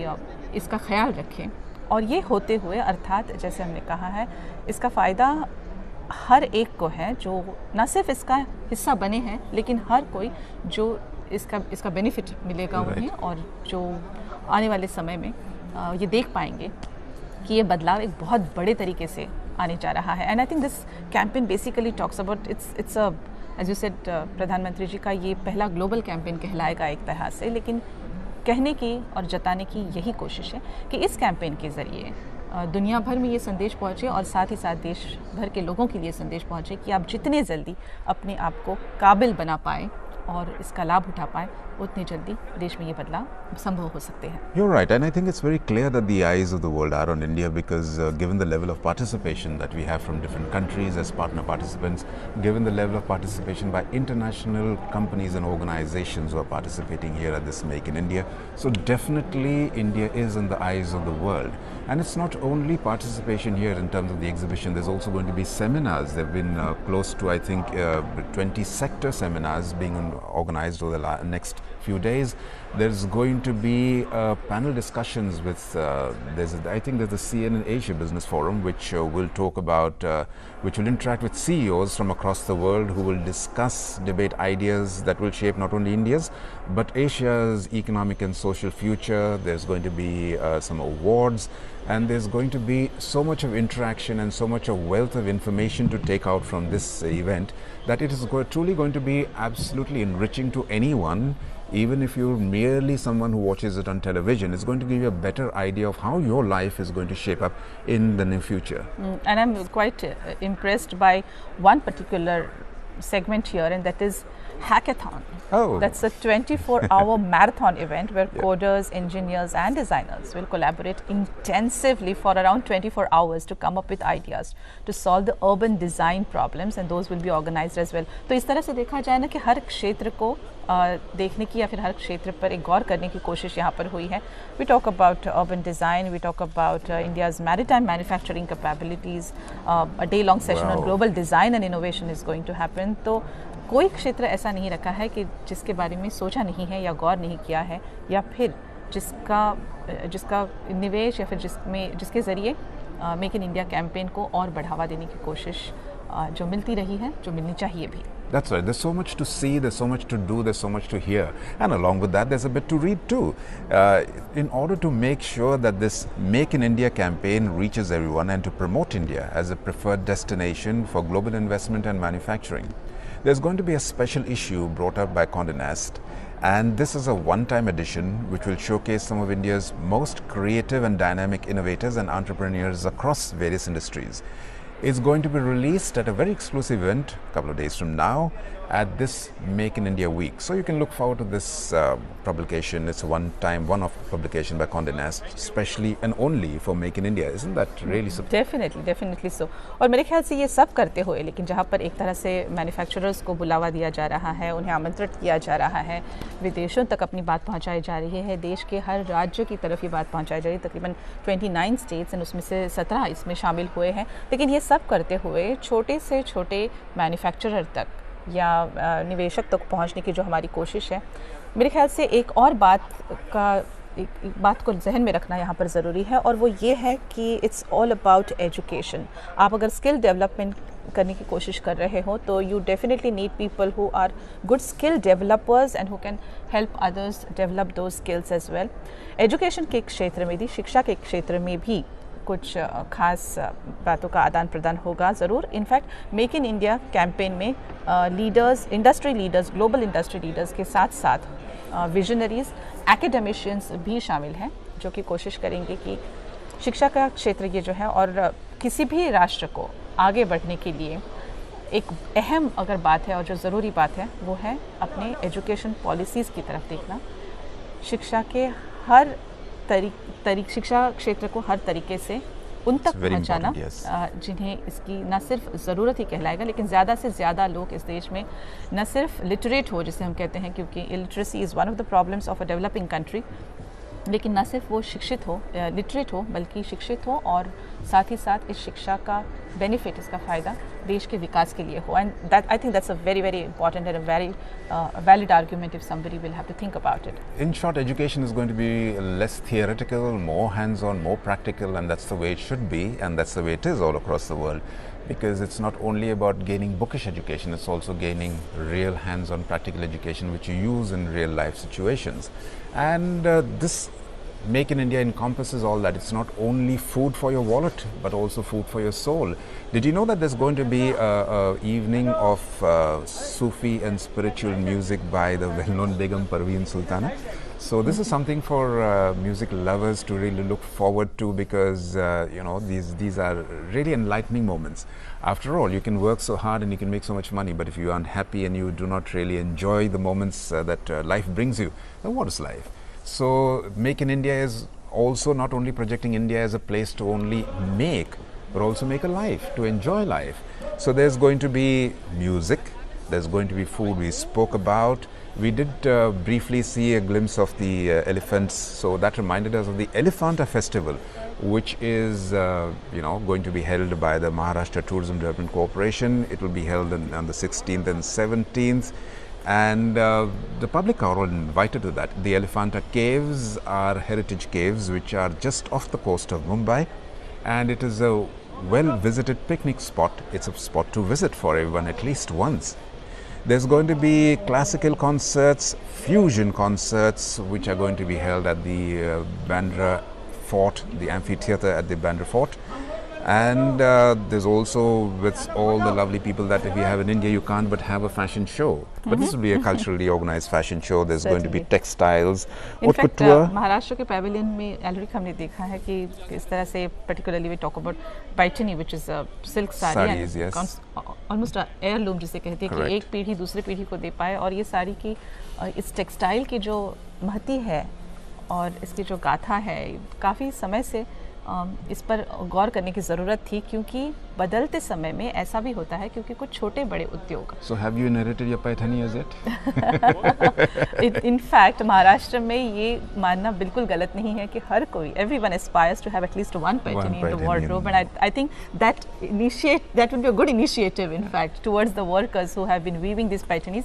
इसका ख्याल रखें। और ये होते हुए अर्थात जैसे हमने कहा है, इसका फ़ायदा हर एक को है जो ना सिर्फ इसका हिस्सा बने हैं, लेकिन हर कोई जो इसका बेनिफिट मिलेगा उन्हें, और जो आने वाले समय में ये देख पाएंगे कि ये बदलाव एक बहुत बड़े तरीके से आने जा रहा है। And I think this campaign basically talks about its as you said, प्रधानमंत्री जी का ये पहला ग्लोबल कैंपेन कहलाएगा एक तरह से, लेकिन कहने की और जताने की यही कोशिश है कि इस कैंपेन के ज़रिए दुनिया भर में ये संदेश पहुँचे और साथ ही साथ देश भर के लोगों के लिए संदेश पहुँचे कि आप जितने जल्दी अपने आप को काबिल बना पाएँ और इसका लाभ उठा पाए, उतनी जल्दी देश में ये बदलाव संभव हो सकते हैं। You're right, and I think it's very clear that the eyes of the world are on India because given the level of participation that we have from different countries as partner participants, given the level of participation by international companies and organizations who are participating here at this Make in India, so definitely India is in the eyes of the world. And it's not only participation here in terms of the exhibition, there's also going to be seminars. There have been close to, I think, 20 sector seminars being organized over the next few days. There's going to be panel discussions with, I think there's the CNN Asia Business Forum, which will talk about, which will interact with CEOs from across the world who will discuss, debate ideas that will shape not only India's, but Asia's economic and social future. There's going to be some awards, and there's going to be so much of interaction and so much of wealth of information to take out from this event that it is truly going to be absolutely enriching to anyone. Even if you're merely someone who watches it on television, it's going to give you a better idea of how your life is going to shape up in the near future. And I'm quite impressed by one particular segment here, and that is Hackathon. Oh. That's a 24-hour marathon event where coders, engineers and designers will collaborate intensively for around 24 hours to come up with ideas to solve the urban design problems, and those will be organized as well. तो इस तरह से देखा जाए ना कि हर क्षेत्र को देखने की या फिर हर क्षेत्र पर एक गौर करने की कोशिश यहाँ पर हुई है. We talk about urban design, we talk about India's maritime manufacturing capabilities, a day-long session on global design and innovation is going to happen. तो कोई क्षेत्र ऐसा नहीं रखा है कि जिसके बारे में सोचा नहीं है या गौर नहीं किया है, या फिर जिसका निवेश या फिर जिसके ज़रिए मेक इन इंडिया कैंपेन को और बढ़ावा देने की कोशिश जो मिलती रही है, जो मिलनी चाहिए भी. That's right. There's so much to see, there's so much to do, there's so much to hear. And along with that, there's a bit to read too. In order to make sure that this Make in India campaign reaches everyone and to promote India as a preferred destination for global investment and manufacturing, there's going to be a special issue brought up by Condé Nast. And this is a one-time edition which will showcase some of India's most creative and dynamic innovators and entrepreneurs across various industries. It's going to be released at a very exclusive event a couple of days from now at this Make in India week. So you can look forward to this publication. It's a one-off publication by Condé Nast, especially and only for Make in India. Isn't that really so? Definitely so. और मेरे ख्याल से ये सब करते हुए, लेकिन जहाँ पर एक तरह से मैन्युफैक्चरर्स को बुलावा दिया जा रहा है, उन्हें आमंत्रित किया जा रहा है, विदेशों तक अपनी बात पहुँचाई जा रही है, देश के हर राज्य की तरफ ये बात पहुँचाई जा रही है. तकरीबन 29 स्टेट्स हैं, उसमें से 17 इसमें शामिल हुए हैं. लेकिन ये सब करते हुए छोटे से छोटे मैन्युफैक्चरर तक या निवेशक तक पहुंचने की जो हमारी कोशिश है, मेरे ख्याल से एक और बात को जहन में रखना यहाँ पर ज़रूरी है, और वो ये है कि इट्स ऑल अबाउट एजुकेशन. आप अगर स्किल डेवलपमेंट करने की कोशिश कर रहे हो तो you definitely need people who are good skill developers and who can help others develop those skills as well. Education के क्षेत्र में भी, शिक्षा के क्षेत्र में भी कुछ खास बातों का आदान प्रदान होगा ज़रूर। In fact make in India campaign में leaders, industry leaders, global industry leaders के साथ साथ विजनरीज, एकेडमिशियंस भी शामिल हैं जो कि कोशिश करेंगे कि शिक्षा का क्षेत्र ये जो है और किसी भी राष्ट्र को आगे बढ़ने के लिए एक अहम अगर बात है और जो ज़रूरी बात है वो है अपने एजुकेशन पॉलिसीज़ की तरफ देखना। शिक्षा के हर शिक्षा क्षेत्र को हर तरीके से उन तक पहुंचाना जिन्हें इसकी न सिर्फ ज़रूरत ही कहलाएगा लेकिन ज़्यादा से ज़्यादा लोग इस देश में न सिर्फ लिटरेट हो जिसे हम कहते हैं, क्योंकि illiteracy is one of the problems of a developing country, लेकिन न सिर्फ वो शिक्षित हो, लिटरेट हो, बल्कि शिक्षित हो और साथ ही साथ इस शिक्षा का बेनिफिट, इसका फ़ायदा देश के विकास के लिए हो। And that I think that's a very very important and a very valid argument if somebody will have to think about it. In short, education is going to be less theoretical, more hands-on, more practical, and that's the way it should be, and that's the way it is all across the world, because it's not only about gaining bookish education, it's also gaining real hands-on practical education which you use in real life situations. And this Make in India encompasses all that. It's not only food for your wallet, but also food for your soul. Did you know that there's going to be a evening of Sufi and spiritual music by the well-known Begum Parveen Sultana? So this is something for music lovers to really look forward to, because these are really enlightening moments. After all, you can work so hard and you can make so much money, but if you aren't happy and you do not really enjoy the moments that life brings you, then what is life? So Make in India is also not only projecting India as a place to only make, but also make a life, to enjoy life. So there's going to be music, there's going to be food we spoke about. We did briefly see a glimpse of the elephants, so that reminded us of the Elephanta Festival, which is going to be held by the Maharashtra Tourism Development Corporation. It will be held on the 16th and 17th. And the public are all invited to that. The Elephanta Caves are heritage caves which are just off the coast of Mumbai, and it is a well-visited picnic spot. It's a spot to visit for everyone at least once. There's going to be classical concerts, fusion concerts, which are going to be held at the Bandra Fort, the amphitheatre at the Bandra Fort. And there's also, with all the lovely people that we have in India, you can't but have a fashion show. But this will be a culturally organized fashion show. There's going to be textiles, haute couture. Maharashtra के pavilion में already हमने देखा है कि इस तरह से particularly we talk about Paithani, which is a silk saree, Sarees, yes. almost a heirloom जिसे कहते हैं, कि एक पीढ़ी दूसरी पीढ़ी को दे पाए। और ये साड़ी की इस टेक्सटाइल की जो महती है और इसकी जो गाथा है, काफ़ी समय से इस पर गौर करने की ज़रूरत थी, क्योंकि बदलते समय में ऐसा भी होता है क्योंकि कुछ छोटे बड़े उद्योग। So have you inherited your Paithani as yet? In fact, Maharashtra में ये मानना बिल्कुल गलत नहीं है कि हर कोई, everyone aspires to have at least one Paithani in the wardrobe, and I think that would be a good initiative in fact towards the workers who have been weaving these Paithanis.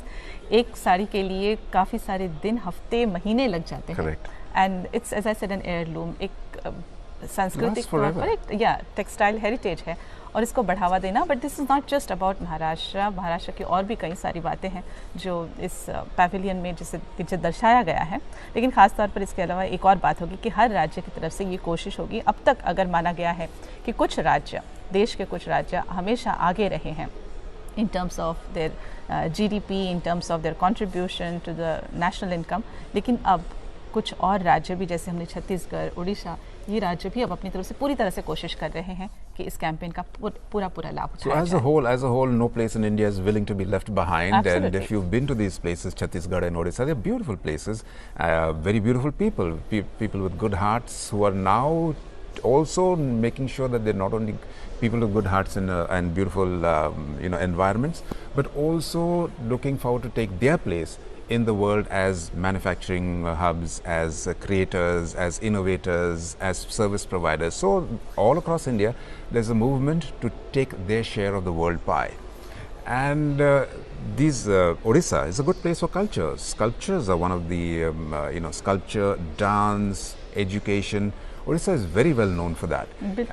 एक साड़ी के लिए काफ़ी सारे दिन, हफ्ते, महीने लग जाते हैं। Correct. And it's, as I said, an heirloom, एक सांस्कृतिक तौर पर एक टेक्सटाइल हेरिटेज है और इसको बढ़ावा देना। But this is not just about Maharashtra की और भी कई सारी बातें हैं जो इस पैवेलियन में जिसे दर्शाया गया है। लेकिन ख़ास तौर पर इसके अलावा एक और बात होगी कि हर राज्य की तरफ से ये कोशिश होगी। अब तक अगर माना गया है कि कुछ राज्य, देश के कुछ राज्य हमेशा आगे रहे हैं in terms of their GDP, in terms of their contribution to the national income, लेकिन अब कुछ और राज्य भी, जैसे हमने छत्तीसगढ़, उड़ीसा, ये राज्य भी अब अपनी तरफ से पूरी तरह से कोशिश कर रहे हैं कि इस कैंपेन का पूरा लाभ उठाया जाए। As a whole, no place in India is willing to be left behind. Absolutely. And if you've been to these places, Chhattisgarh and Odisha, they're beautiful places, very beautiful people, people with good hearts who are now also making sure that they're not only people with good hearts and beautiful environments, but also looking forward to take their place in the world as manufacturing hubs, as creators, as innovators, as service providers. So all across India, there's a movement to take their share of the world pie. And Odisha is a good place for culture. Sculptures are one of the, sculpture, dance, education. Odisha is very well known for that.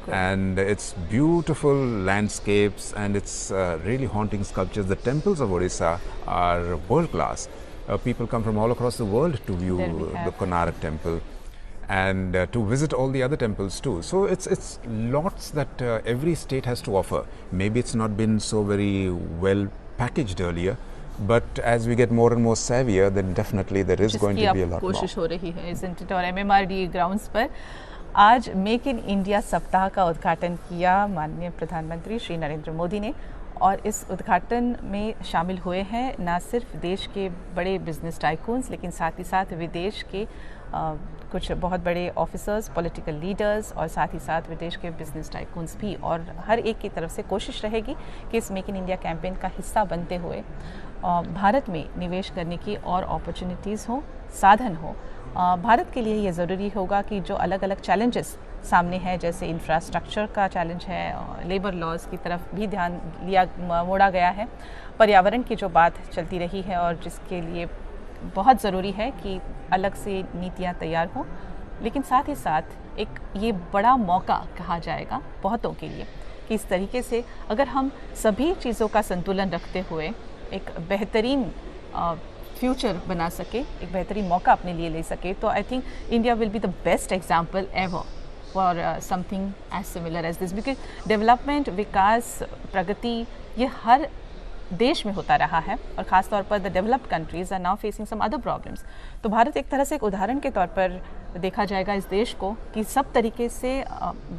And its beautiful landscapes and its really haunting sculptures. The temples of Odisha are world class. People come from all across the world to view the Konark temple and to visit all the other temples too. So it's lots that every state has to offer. Maybe it's not been so very well packaged earlier, but as we get more and more savvier, then definitely there is going to be a lot more. कोशिश हो रही है, isn't it? और MMRD grounds पर आज make in India सप्ताह का उद्घाटन किया माननीय प्रधानमंत्री श्री नरेंद्र मोदी ने, और इस उद्घाटन में शामिल हुए हैं ना सिर्फ देश के बड़े बिजनेस टाइकून्स, लेकिन साथ ही साथ विदेश के कुछ बहुत बड़े ऑफिसर्स, पॉलिटिकल लीडर्स और साथ ही साथ विदेश के बिजनेस टाइकून्स भी। और हर एक की तरफ से कोशिश रहेगी कि इस मेक इन इंडिया कैंपेन का हिस्सा बनते हुए भारत में निवेश करने की और अपॉर्चुनिटीज़ हो, साधन हो। भारत के लिए ये ज़रूरी होगा कि जो अलग अलग चैलेंजेस सामने हैं, जैसे इंफ्रास्ट्रक्चर का चैलेंज है, लेबर लॉज की तरफ भी ध्यान मोड़ा गया है, पर्यावरण की जो बात चलती रही है और जिसके लिए बहुत ज़रूरी है कि अलग से नीतियाँ तैयार हों, लेकिन साथ ही साथ एक ये बड़ा मौका कहा जाएगा बहुतों के लिए कि इस तरीके से अगर हम सभी चीज़ों का संतुलन रखते हुए एक बेहतरीन फ्यूचर बना सके, एक बेहतरीन मौका अपने लिए ले सके, तो I think India will be the best example ever for something as similar as this, because development, विकास, प्रगति ये हर देश में होता रहा है और ख़ास तौर पर the developed countries are now facing some other problems. तो भारत एक तरह से एक उदाहरण के तौर पर देखा जाएगा इस देश को कि सब तरीके से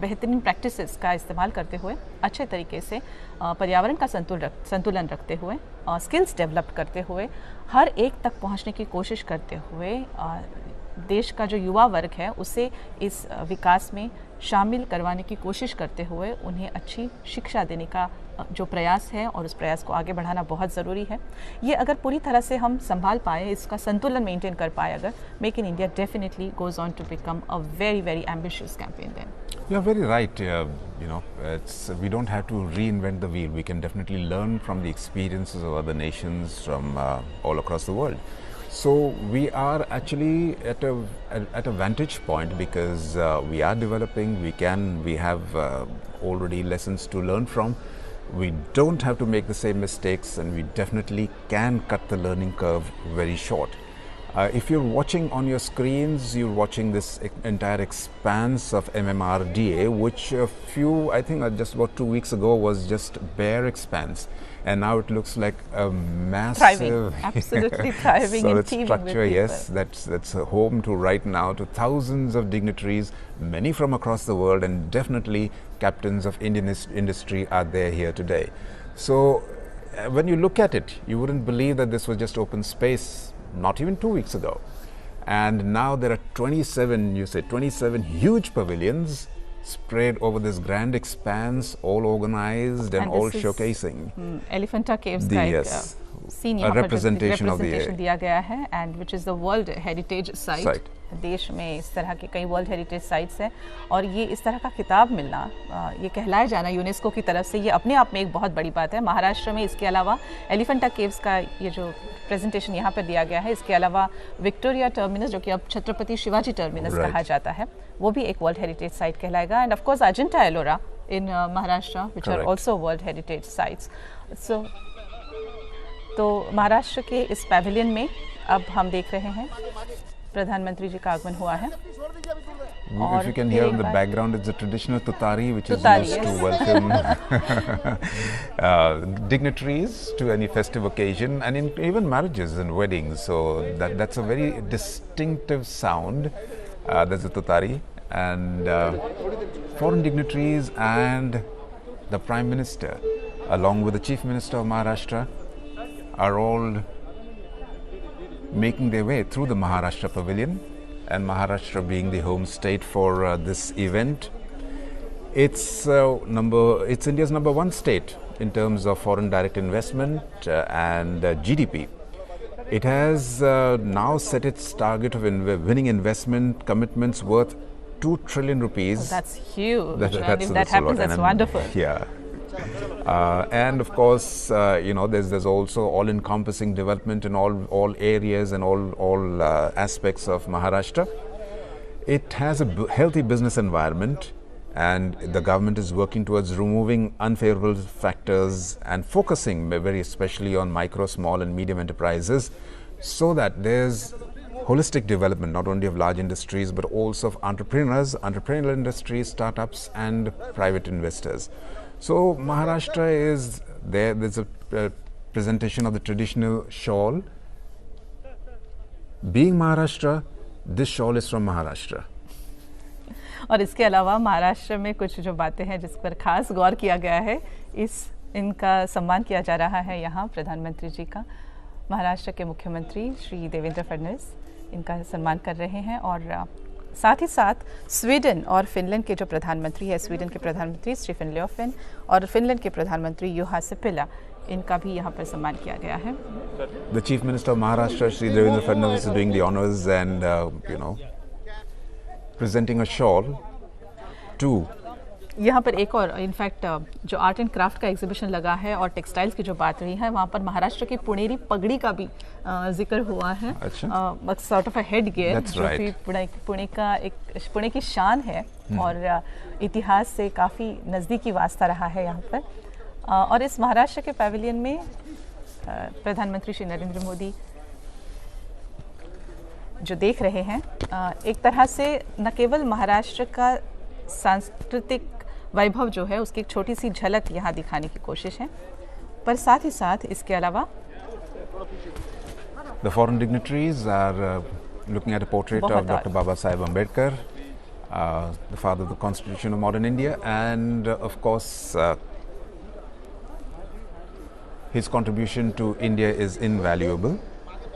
बेहतरीन प्रैक्टिसेस का इस्तेमाल करते हुए, अच्छे तरीके से पर्यावरण का संतुलन रखते हुए, स्किल्स डेवलप करते हुए, हर एक तक पहुंचने की कोशिश करते हुए देश का जो युवा वर्ग है उसे इस विकास में शामिल करवाने की कोशिश करते हुए उन्हें अच्छी शिक्षा देने का जो प्रयास है और उस प्रयास को आगे बढ़ाना बहुत ज़रूरी है। ये अगर पूरी तरह से हम संभाल पाए, इसका संतुलन मेंटेन कर पाए अगर, make in India definitely goes on to become a very very ambitious campaign then. You're very right. We don't have to reinvent the wheel. We can definitely learn from the experiences of other nations from all across the world. So we are actually at a vantage point because we are developing. We have already lessons to learn from. We don't have to make the same mistakes, and we definitely can cut the learning curve very short. If you're watching on your screens, you're watching this entire expanse of MMRDA, which I think just about 2 weeks ago was just bare expanse, and now it looks like a massive, thriving, absolutely thriving, solid structure. Yes, that's a home to right now to thousands of dignitaries, many from across the world, and definitely captains of Indian industry are there here today. So when you look at it, you wouldn't believe that this was just open space not even 2 weeks ago, and now there are 27 huge pavilions spread over this grand expanse, all organized and all showcasing Elephanta Caves का एक scene यहाँ पर representation दिया गया है, and which is the World Heritage Site. देश में इस तरह के कई वर्ल्ड हेरिटेज साइट्स हैं और ये इस तरह का खिताब मिलना, ये कहलाया जाना यूनेस्को की तरफ से, ये अपने आप में एक बहुत बड़ी बात है। महाराष्ट्र में इसके अलावा एलिफेंटा केव्स का ये जो प्रेजेंटेशन यहाँ पर दिया गया है, इसके अलावा विक्टोरिया टर्मिनस जो कि अब छत्रपति शिवाजी टर्मिनस कहा जाता है, वो भी एक वर्ल्ड हेरिटेज साइट कहलाएगा, and of course Ajanta Ellora in Maharashtra which are also world heritage sites. So तो महाराष्ट्र के इस पैविलियन में अब हम देख रहे हैं प्रधानमंत्री जी का आगमन हुआ है। If you can hear in the background, it's a traditional tutari which is used to welcome dignitaries to any festive occasion, and even marriages and weddings. So that's a very distinctive sound. There's a tutari, and foreign dignitaries and the Prime Minister, along with the Chief Minister of Maharashtra, are all making their way through the Maharashtra Pavilion, and Maharashtra being the home state for this event. It's India's number one state in terms of foreign direct investment and GDP. It has now set its target of winning investment commitments worth 2 trillion rupees. Oh, that's huge. If that happens, that's wonderful. Yeah. And of course, there's also all-encompassing development in all areas and all aspects of Maharashtra. It has a healthy business environment, and the government is working towards removing unfavorable factors and focusing very especially on micro, small and medium enterprises, so that there's holistic development not only of large industries but also of entrepreneurs, entrepreneurial industries, startups and private investors. So Maharashtra is there. There's a presentation of the traditional shawl. Being Maharashtra, this shawl is from Maharashtra. और इसके अलावा महाराष्ट्र में कुछ जो बातें हैं जिस पर खास गौर किया गया है, इनका सम्मान किया जा रहा है यहाँ प्रधानमंत्री जी का। महाराष्ट्र के मुख्यमंत्री श्री देवेंद्र फडणवीस इनका सम्मान कर रहे हैं, और साथ ही साथ स्वीडन और फिनलैंड के जो प्रधानमंत्री है, स्वीडन के प्रधानमंत्री स्टीफन लोफवेन और फिनलैंड के प्रधानमंत्री जुहा सिपिला, इनका भी यहाँ पर सम्मान किया गया है। The Chief Minister of Maharashtra, Shri Devendra Fadnavis, is doing the honors and presenting a shawl to यहाँ पर एक और इनफैक्ट जो आर्ट एंड क्राफ्ट का एग्जीबिशन लगा है और टेक्सटाइल्स की जो बात रही है, वहाँ पर महाराष्ट्र की पुणेरी पगड़ी का भी जिक्र हुआ है। Sort of a head gear जो कि पुणे की शान है और इतिहास से काफ़ी नज़दीकी वास्ता रहा है यहाँ पर। और इस महाराष्ट्र के पैविलियन में प्रधानमंत्री श्री नरेंद्र मोदी जो देख रहे हैं, एक तरह से न केवल महाराष्ट्र का सांस्कृतिक वैभव जो है उसकी एक छोटी सी झलक यहाँ दिखाने की कोशिश है, पर साथ ही साथ इसके अलावा The foreign dignitaries are looking at a portrait of Dr. Baba Saheb Ambedkar, the father of the Constitution of modern India, and of course his contribution to India is invaluable.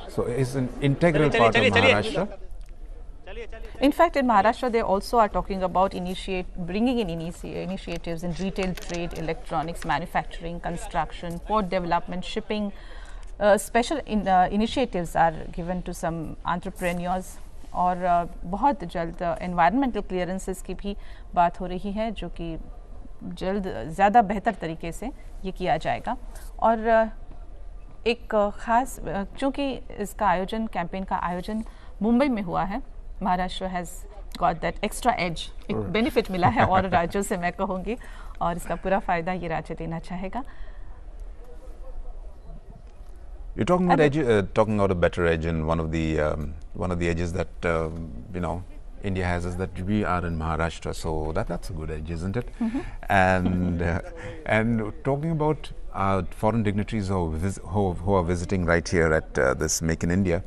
So it's an integral part of Maharashtra. In fact, in Maharashtra, they also are talking about bringing in initiatives in retail trade, electronics, manufacturing, construction, port development, shipping. Special initiatives are given to some entrepreneurs, और बहुत जल्द environmental clearances की भी बात हो रही है, जो कि जल्द ज़्यादा बेहतर तरीके से ये किया जाएगा। और एक ख़ास, चूँकि इसका आयोजन, कैंपेन का आयोजन मुंबई में हुआ है, Maharashtra has got that extra edge, एक बेनिफिट मिला है और राज्यों से मैं कहूँगी, और इसका पूरा फ़ायदा ये राज्य देना चाहेगा। You're talking about talking about a better edge, and one of the edges that India has is that we are in Maharashtra, so that's a good edge, isn't it? Mm-hmm. And talking about foreign dignitaries who are visiting right here at this Make in India,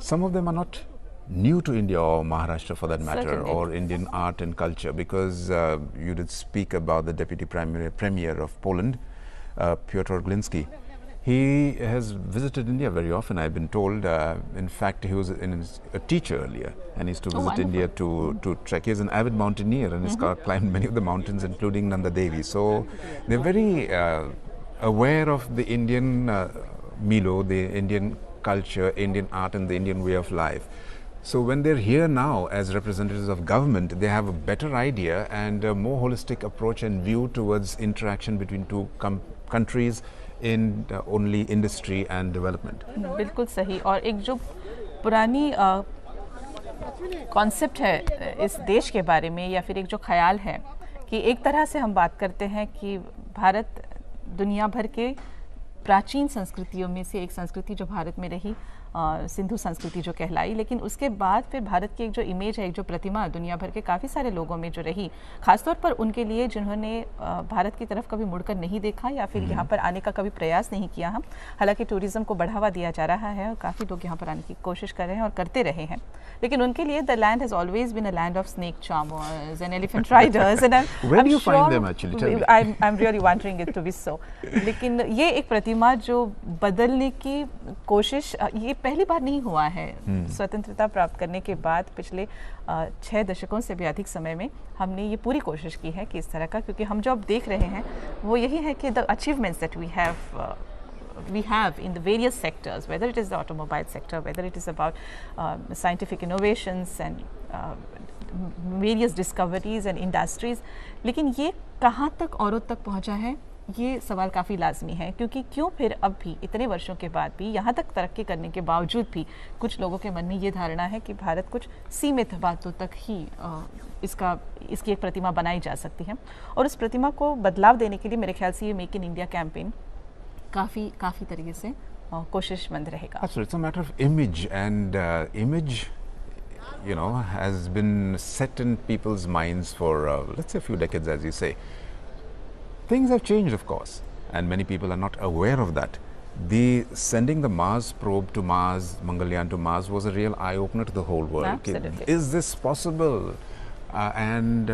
some of them are not new to India or Maharashtra for that matter. Certainly. Or Indian art and culture, because you did speak about the Deputy Premier of Poland, Piotr Gliński. He has visited India very often, I've been told. In fact, he was a teacher earlier, and he used to visit India to trek. He's an avid mountaineer, and he's climbed many of the mountains, including Nanda Devi. So they're very aware of the Indian Milo, the Indian culture, Indian art, and the Indian way of life. So when they're here now as representatives of government, they have a better idea and a more holistic approach and view towards interaction between two countries in only industry and development. बिल्कुल सही। और एक जो पुरानी concept है इस देश के बारे में, या फिर एक जो ख्याल है कि एक तरह से हम बात करते हैं कि भारत दुनिया भर के प्राचीन संस्कृतियों में से एक संस्कृति जो भारत में रही, सिंधु संस्कृति जो कहलाई, लेकिन उसके बाद फिर भारत की एक जो इमेज है, एक जो प्रतिमा दुनिया भर के काफ़ी सारे लोगों में जो रही, खासतौर पर उनके लिए जिन्होंने भारत की तरफ कभी मुड़कर नहीं देखा या फिर यहाँ पर आने का कभी प्रयास नहीं किया। हम हालांकि टूरिज़्म को बढ़ावा दिया जा रहा है और काफ़ी लोग यहाँ पर आने की कोशिश कर रहे हैं और करते रहे हैं, लेकिन उनके लिए the land has always been a land of snake charmers and elephant riders and I am really wondering it to be so. लेकिन ये एक प्रतिमा जो बदलने की कोशिश, ये पहली बार नहीं हुआ है। स्वतंत्रता प्राप्त करने के बाद पिछले 6 दशकों से भी अधिक समय में हमने ये पूरी कोशिश की है कि इस तरह का, क्योंकि हम जो अब देख रहे हैं वो यही है कि the achievements that we have in the various sectors, whether it is the automobile sector, whether it is about scientific innovations and various discoveries and industries, लेकिन ये कहाँ तक औरों तक पहुँचा है, ये सवाल काफ़ी लाजमी है, क्योंकि क्यों फिर अब भी इतने वर्षों के बाद भी यहाँ तक तरक्की करने के बावजूद भी कुछ लोगों के मन में ये धारणा है कि भारत कुछ सीमित बातों तक ही इसकी एक प्रतिमा बनाई जा सकती है। और उस प्रतिमा को बदलाव देने के लिए मेरे ख्याल से ये मेक इन इंडिया कैंपेन काफ़ी तरीके से कोशिशमंद रहेगा। Absolutely, it's a matter of image, and image, you know, has been set in people's minds for let's say a few decades, as you say. Things have changed, of course, and many people are not aware of that. The sending the Mars probe to Mars, Mangalyaan to Mars, was a real eye-opener to the whole world. Absolutely. Is this possible? And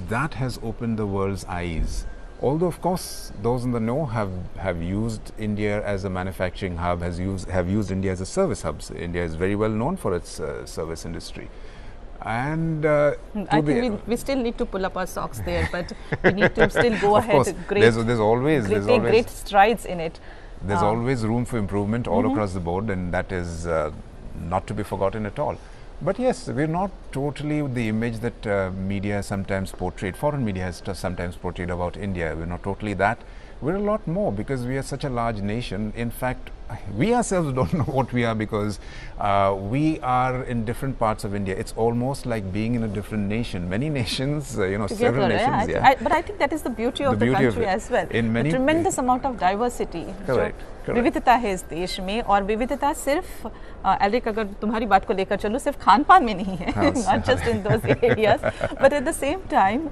that has opened the world's eyes. Although, of course, those in the know have used India as a manufacturing hub, have used India as a service hub. So India is very well known for its service industry. And I think we still need to pull up our socks there, but we need to still go of ahead. course, there's always great strides in it. There's always room for improvement all across the board, and that is not to be forgotten at all. But yes, we're not totally the image that media has sometimes portrayed, foreign media has sometimes portrayed about India. We're not totally that. We're a lot more, because we are such a large nation. In fact, we ourselves don't know what we are, because we are in different parts of India. It's almost like being in a different nation. Many nations, you know, Together, several nations. but I think that is the beauty of the country as well. In many the tremendous amount of diversity. Correct. विविधता है इस देश में, और विविधता सिर्फ Elric, अगर तुम्हारी बात को लेकर चलूँ, सिर्फ खान पान में नहीं है, not just in those areas, but at the same time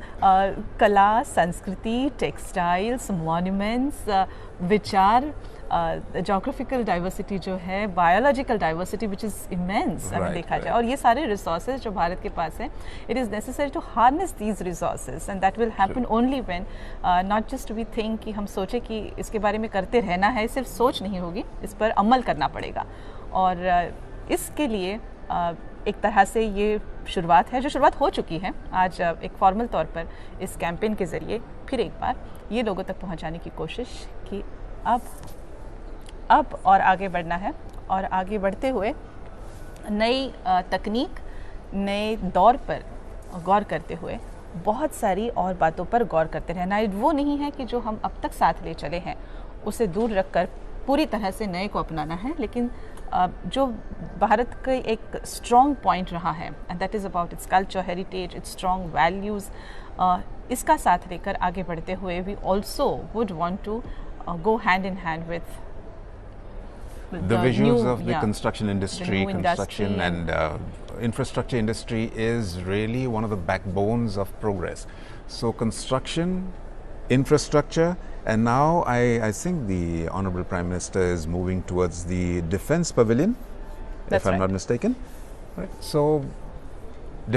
कला, संस्कृति, टेक्सटाइल्स, मॉन्यूमेंट्स, विचार, जोग्राफिकल डाइवर्सिटी जो है, biological diversity which is immense अगर देखा जाए, और ये सारे रिसोर्सेज जो भारत के पास हैं, it is necessary to harness these resources, and that will happen only when not just we think कि हम सोचें कि इसके बारे में करते रहना है, सिर्फ सोच नहीं होगी, इस पर अमल करना पड़ेगा। और इसके लिए एक तरह से ये शुरुआत है, जो शुरुआत हो चुकी है आज एक फॉर्मल तौर पर इस कैंपेन के ज़रिए फिर एक बार ये लोगों तक पहुंचाने की कोशिश कि अब और आगे बढ़ना है, और आगे बढ़ते हुए नई तकनीक, नए दौर पर गौर करते हुए बहुत सारी और बातों पर गौर करते रहना। वो नहीं है कि जो हम अब तक साथ ले चले हैं उसे दूर रखकर पूरी तरह से नए को अपनाना है, लेकिन जो भारत का एक स्ट्रॉन्ग पॉइंट रहा है, and that is about its culture, heritage, its strong values, इसका साथ लेकर आगे बढ़ते हुए we also would want to go hand in hand with the visuals of the construction industry, and infrastructure industry is really one of the backbones of progress. So construction, infrastructure, and now I think the Honorable Prime Minister is moving towards the defense pavilion, if I'm not mistaken. Right. So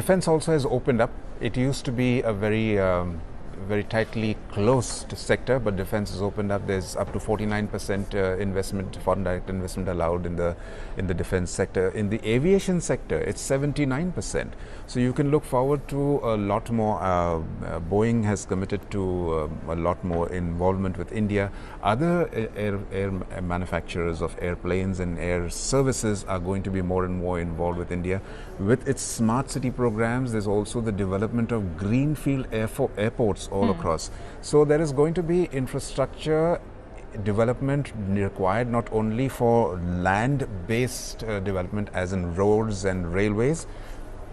defense also has opened up. It used to be a very tightly closed sector, but defense has opened up. There's up to 49% investment, foreign direct investment allowed in the defense sector. In the aviation sector, it's 79%. So you can look forward to a lot more. Boeing has committed to a lot more involvement with India. Other air manufacturers of airplanes and air services are going to be more and more involved with India. With its smart city programs, there's also the development of greenfield airports all across. So there is going to be infrastructure development required, not only for land-based development as in roads and railways.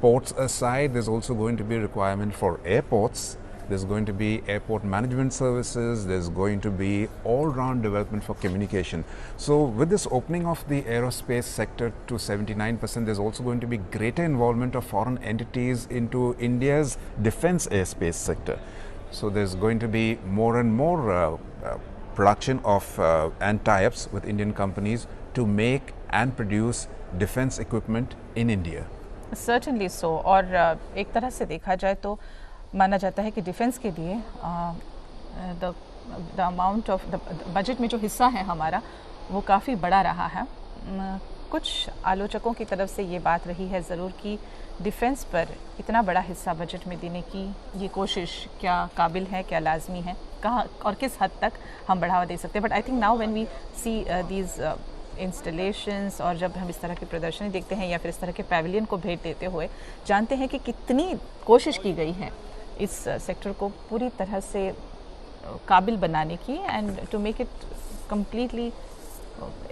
Ports aside, there's also going to be a requirement for airports. There's going to be airport management services. There's going to be all-round development for communication. So with this opening of the aerospace sector to 79%, there's also going to be greater involvement of foreign entities into India's defense airspace sector. So there's going to be more and more production of and tie-ups with Indian companies to make and produce defense equipment in India. Certainly so. और एक तरह से देखा जाए तो माना जाता है कि डिफेंस के लिए the amount of the budget में जो हिस्सा है हमारा वो काफ़ी बड़ा रहा है। कुछ आलोचकों की तरफ से ये बात रही है ज़रूर कि डिफेंस पर इतना बड़ा हिस्सा बजट में देने की ये कोशिश क्या काबिल है, क्या लाजमी है, कहाँ और किस हद तक हम बढ़ावा दे सकते हैं। But I think now when we see these installations, और जब हम इस तरह की प्रदर्शनी देखते हैं या फिर इस तरह के पैविलियन को भेंट देते हुए जानते हैं कि कितनी कोशिश की गई है इस सेक्टर को पूरी तरह से काबिल बनाने की, and to make it completely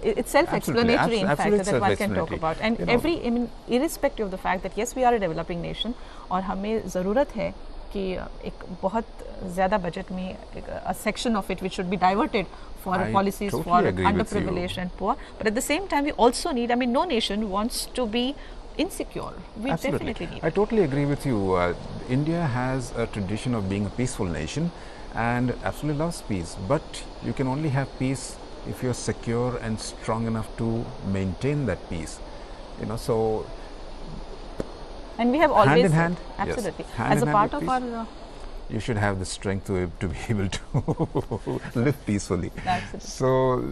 it's self-explanatory in fact that one can talk about, and every, I mean, irrespective of the fact that yes we are a developing nation और हमें ज़रूरत है कि एक बहुत ज़्यादा बजट में a section of it which should be diverted for policies for underprivileged and poor, but at the same time we also need, I mean, no nation wants to be insecure. We definitely need I totally agree with you. India has a tradition of being a peaceful nation and absolutely loves peace, but you can only have peace if you're secure and strong enough to maintain that peace, you know. So and we have always hand in hand, absolutely, yes, hand as a part of peace, our you should have the strength to be able to live peacefully. Absolutely.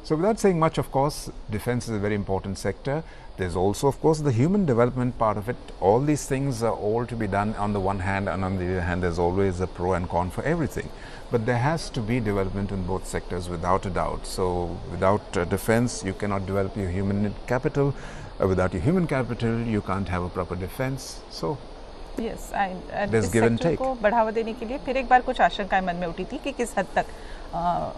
So without saying much, of course, defense is a very important sector. There's also, of course, the human development part of it. All these things are all to be done on the one hand, and on the other hand, there's always a pro and con for everything. But there has to be development in both sectors without a doubt. So without defense, you cannot develop your human capital. Without your human capital, you can't have a proper defense. So yes, there's give and take. को बढ़ावा देने के लिए फिर एक बार कुछ आशंकाएं मन में उठी थी कि किस हद तक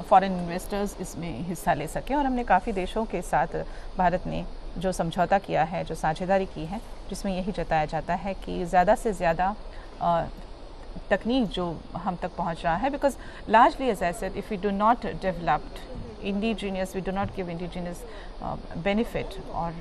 फॉरेन इन्वेस्टर्स इसमें हिस्सा ले सकें, और हमने काफ़ी देशों के साथ भारत ने जो समझौता किया है, जो साझेदारी की है, जिसमें यही जताया जाता है कि ज़्यादा से ज़्यादा तकनीक जो हम तक पहुंच रहा है, because largely as I said, if we do not developed indigenous, we do not give indigenous benefit or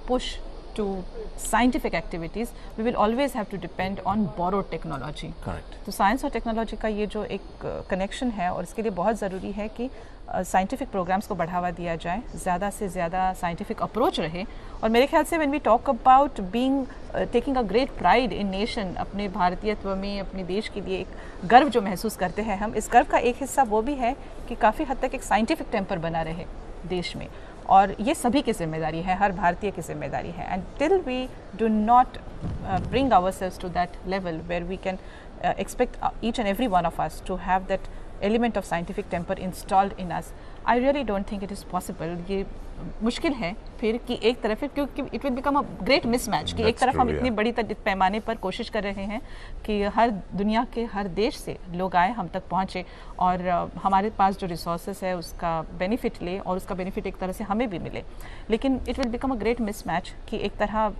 push to scientific activities, we will always have to depend on borrowed technology. Correct. तो science और technology का ये जो एक connection है, और इसके लिए बहुत ज़रूरी है कि साइंटिफिक प्रोग्राम्स को बढ़ावा दिया जाए, ज़्यादा से ज़्यादा साइंटिफिक अप्रोच रहे. और मेरे ख्याल से when we talk about being taking a great pride in nation, अपने भारतीयत्व में, अपने देश के लिए एक गर्व जो महसूस करते हैं हम, इस गर्व का एक हिस्सा वो भी है कि काफ़ी हद तक एक साइंटिफिक टेम्पर बना रहे देश में, और ये सभी की जिम्मेदारी है, हर भारतीय की जिम्मेदारी है. And till we do not bring ourselves to that level where we can expect each and every one of us to have that element of scientific temper installed in us, I really don't think it is possible. ये मुश्किल है फिर कि एक तरफ, क्योंकि it will become a great mismatch कि एक तरफ हम इतनी बड़ी पैमाने पर कोशिश कर रहे हैं कि हर दुनिया के हर देश से लोग आए, हम तक पहुँचे, और हमारे पास जो रिसोर्सेज है उसका बेनिफिट ले, और उसका बेनिफिट एक तरह से हमें भी मिले. लेकिन it will become a great mismatch कि एक तरह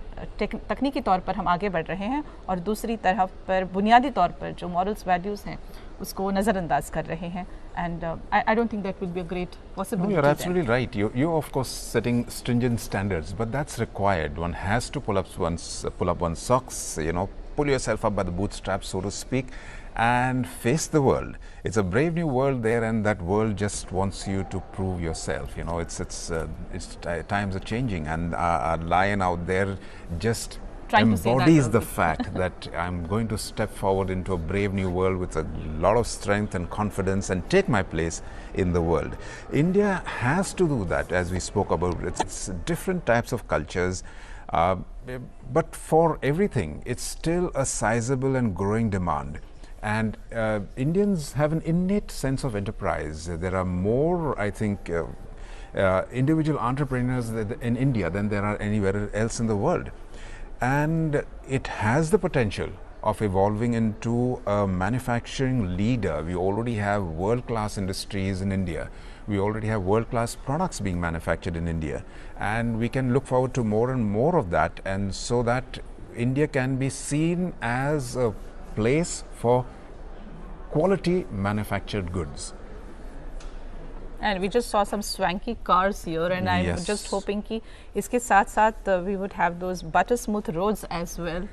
तकनीकी तौर पर हम आगे बढ़ रहे हैं, और दूसरी तरफ पर बुनियादी तौर पर जो मॉरल्स वैल्यूज़ हैं उसको नज़रअंदाज कर रहे हैं. And I don't think that will be a great possibility. No, you're absolutely right. You're of course setting stringent standards, but that's required. One has to pull up one's socks, you know, pull yourself up by the bootstraps, so to speak, and face the world. It's a brave new world there, and that world just wants you to prove yourself. You know, times are changing, and our lion out there just embodies the fact that I'm going to step forward into a brave new world with a lot of strength and confidence and take my place in the world. India has to do that, as we spoke about. It's different types of cultures, but for everything, it's still a sizable and growing demand. And Indians have an innate sense of enterprise. There are more, I think, individual entrepreneurs in India than there are anywhere else in the world. And it has the potential of evolving into a manufacturing leader. We already have world-class industries in India. We already have world-class products being manufactured in India. And we can look forward to more and more of that, and so that India can be seen as a place for quality manufactured goods. And we just saw some swanky cars here, and I'm just hoping कि इसके साथ साथ we would have those butter smooth roads as well,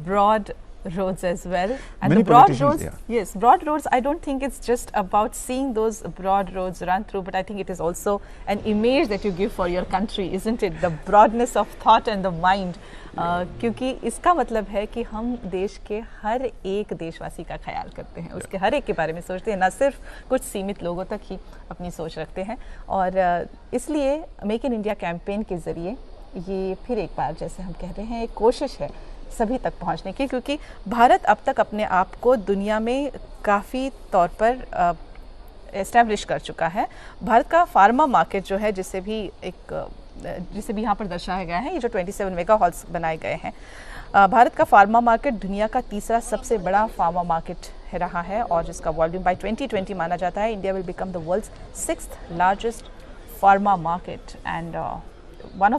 broad roads as well. And many the broad roads, yes, broad roads, I don't think it's just about seeing those broad roads run through, but I think it is also an image that you give for your country, isn't it? The broadness of thought and the mind. क्योंकि इसका मतलब है कि हम देश के हर एक देशवासी का ख्याल करते हैं, उसके हर एक के बारे में सोचते हैं, ना सिर्फ कुछ सीमित लोगों तक ही अपनी सोच रखते हैं. और इसलिए मेक इन इंडिया कैंपेन के ज़रिए ये फिर एक बार, जैसे हम कह रहे हैं, एक कोशिश है सभी तक पहुंचने की, क्योंकि भारत अब तक अपने आप को दुनिया में काफ़ी तौर पर एस्टैब्लिश कर चुका है. भारत का फार्मा मार्केट जो है, जिसे भी यहाँ पर दर्शाया गया है, ये जो 27 मेगा हॉल्स बनाए गए हैं, भारत का फार्मा मार्केट दुनिया का तीसरा सबसे बड़ा फार्मा मार्केट रहा है और जिसका वॉल्यूम बाय 2020 माना जाता है India will become the world's 6th largest pharma market and one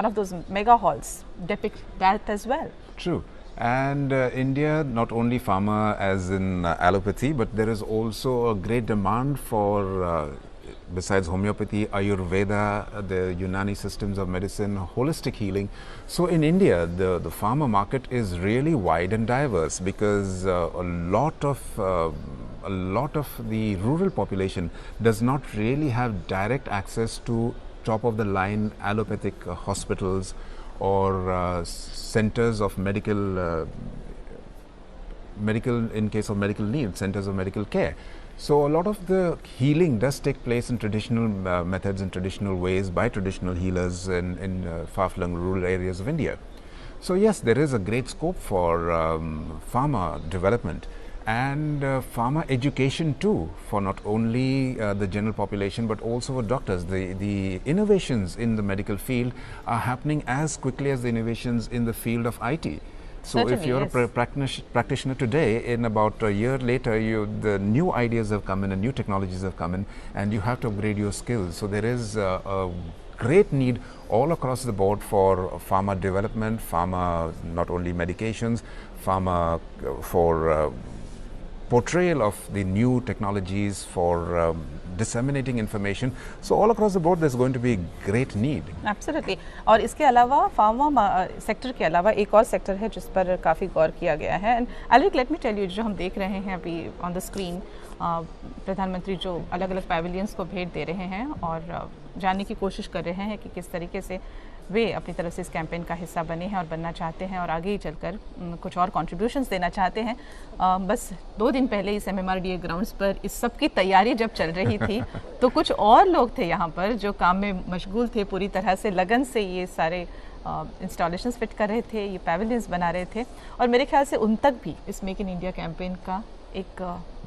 of those mega halls depict that as well. True. And India, not only pharma as in allopathy, but there is also a great demand for, besides homeopathy, Ayurveda, the Unani systems of medicine, holistic healing. So in India, the pharma market is really wide and diverse because a lot of the rural population does not really have direct access to top of the line allopathic hospitals or centers of medical in case of medical needs, centers of medical care. So a lot of the healing does take place in traditional methods and traditional ways by traditional healers in far-flung rural areas of India. So yes, there is a great scope for pharma development and pharma education too, for not only the general population but also for doctors. The innovations in the medical field are happening as quickly as the innovations in the field of IT. So Certainly, if you're yes. a practitioner today, in about a year later, the new ideas have come in and new technologies have come in and you have to upgrade your skills. So there is a great need all across the board for pharma development, pharma, not only medications, pharma for portrayal of the new technologies, for disseminating information. So all across the board there's going to be great need. Absolutely. और इसके अलावा pharma sector के अलावा एक और sector है जिस पर काफ़ी गौर किया गया है एंड अलविक लेट मी टेल यू, जो हम देख रहे हैं अभी ऑन द स्क्रीन, प्रधानमंत्री जो अलग अलग पैविलियंस को भेंट दे रहे हैं और जानने की कोशिश कर रहे हैं कि किस तरीके से वे अपनी तरफ से इस कैंपेन का हिस्सा बने हैं और बनना चाहते हैं और आगे ही चलकर कुछ और कंट्रीब्यूशंस देना चाहते हैं. बस 2 दिन पहले इस MMRDA ग्राउंड्स पर इस सब की तैयारी जब चल रही थी तो कुछ और लोग थे यहाँ पर जो काम में मशगूल थे, पूरी तरह से लगन से ये सारे इंस्टॉलेशंस फिट कर रहे थे, ये पैविलियंस बना रहे थे और मेरे ख्याल से उन तक भी इस मेक इन इंडिया कैंपेन का एक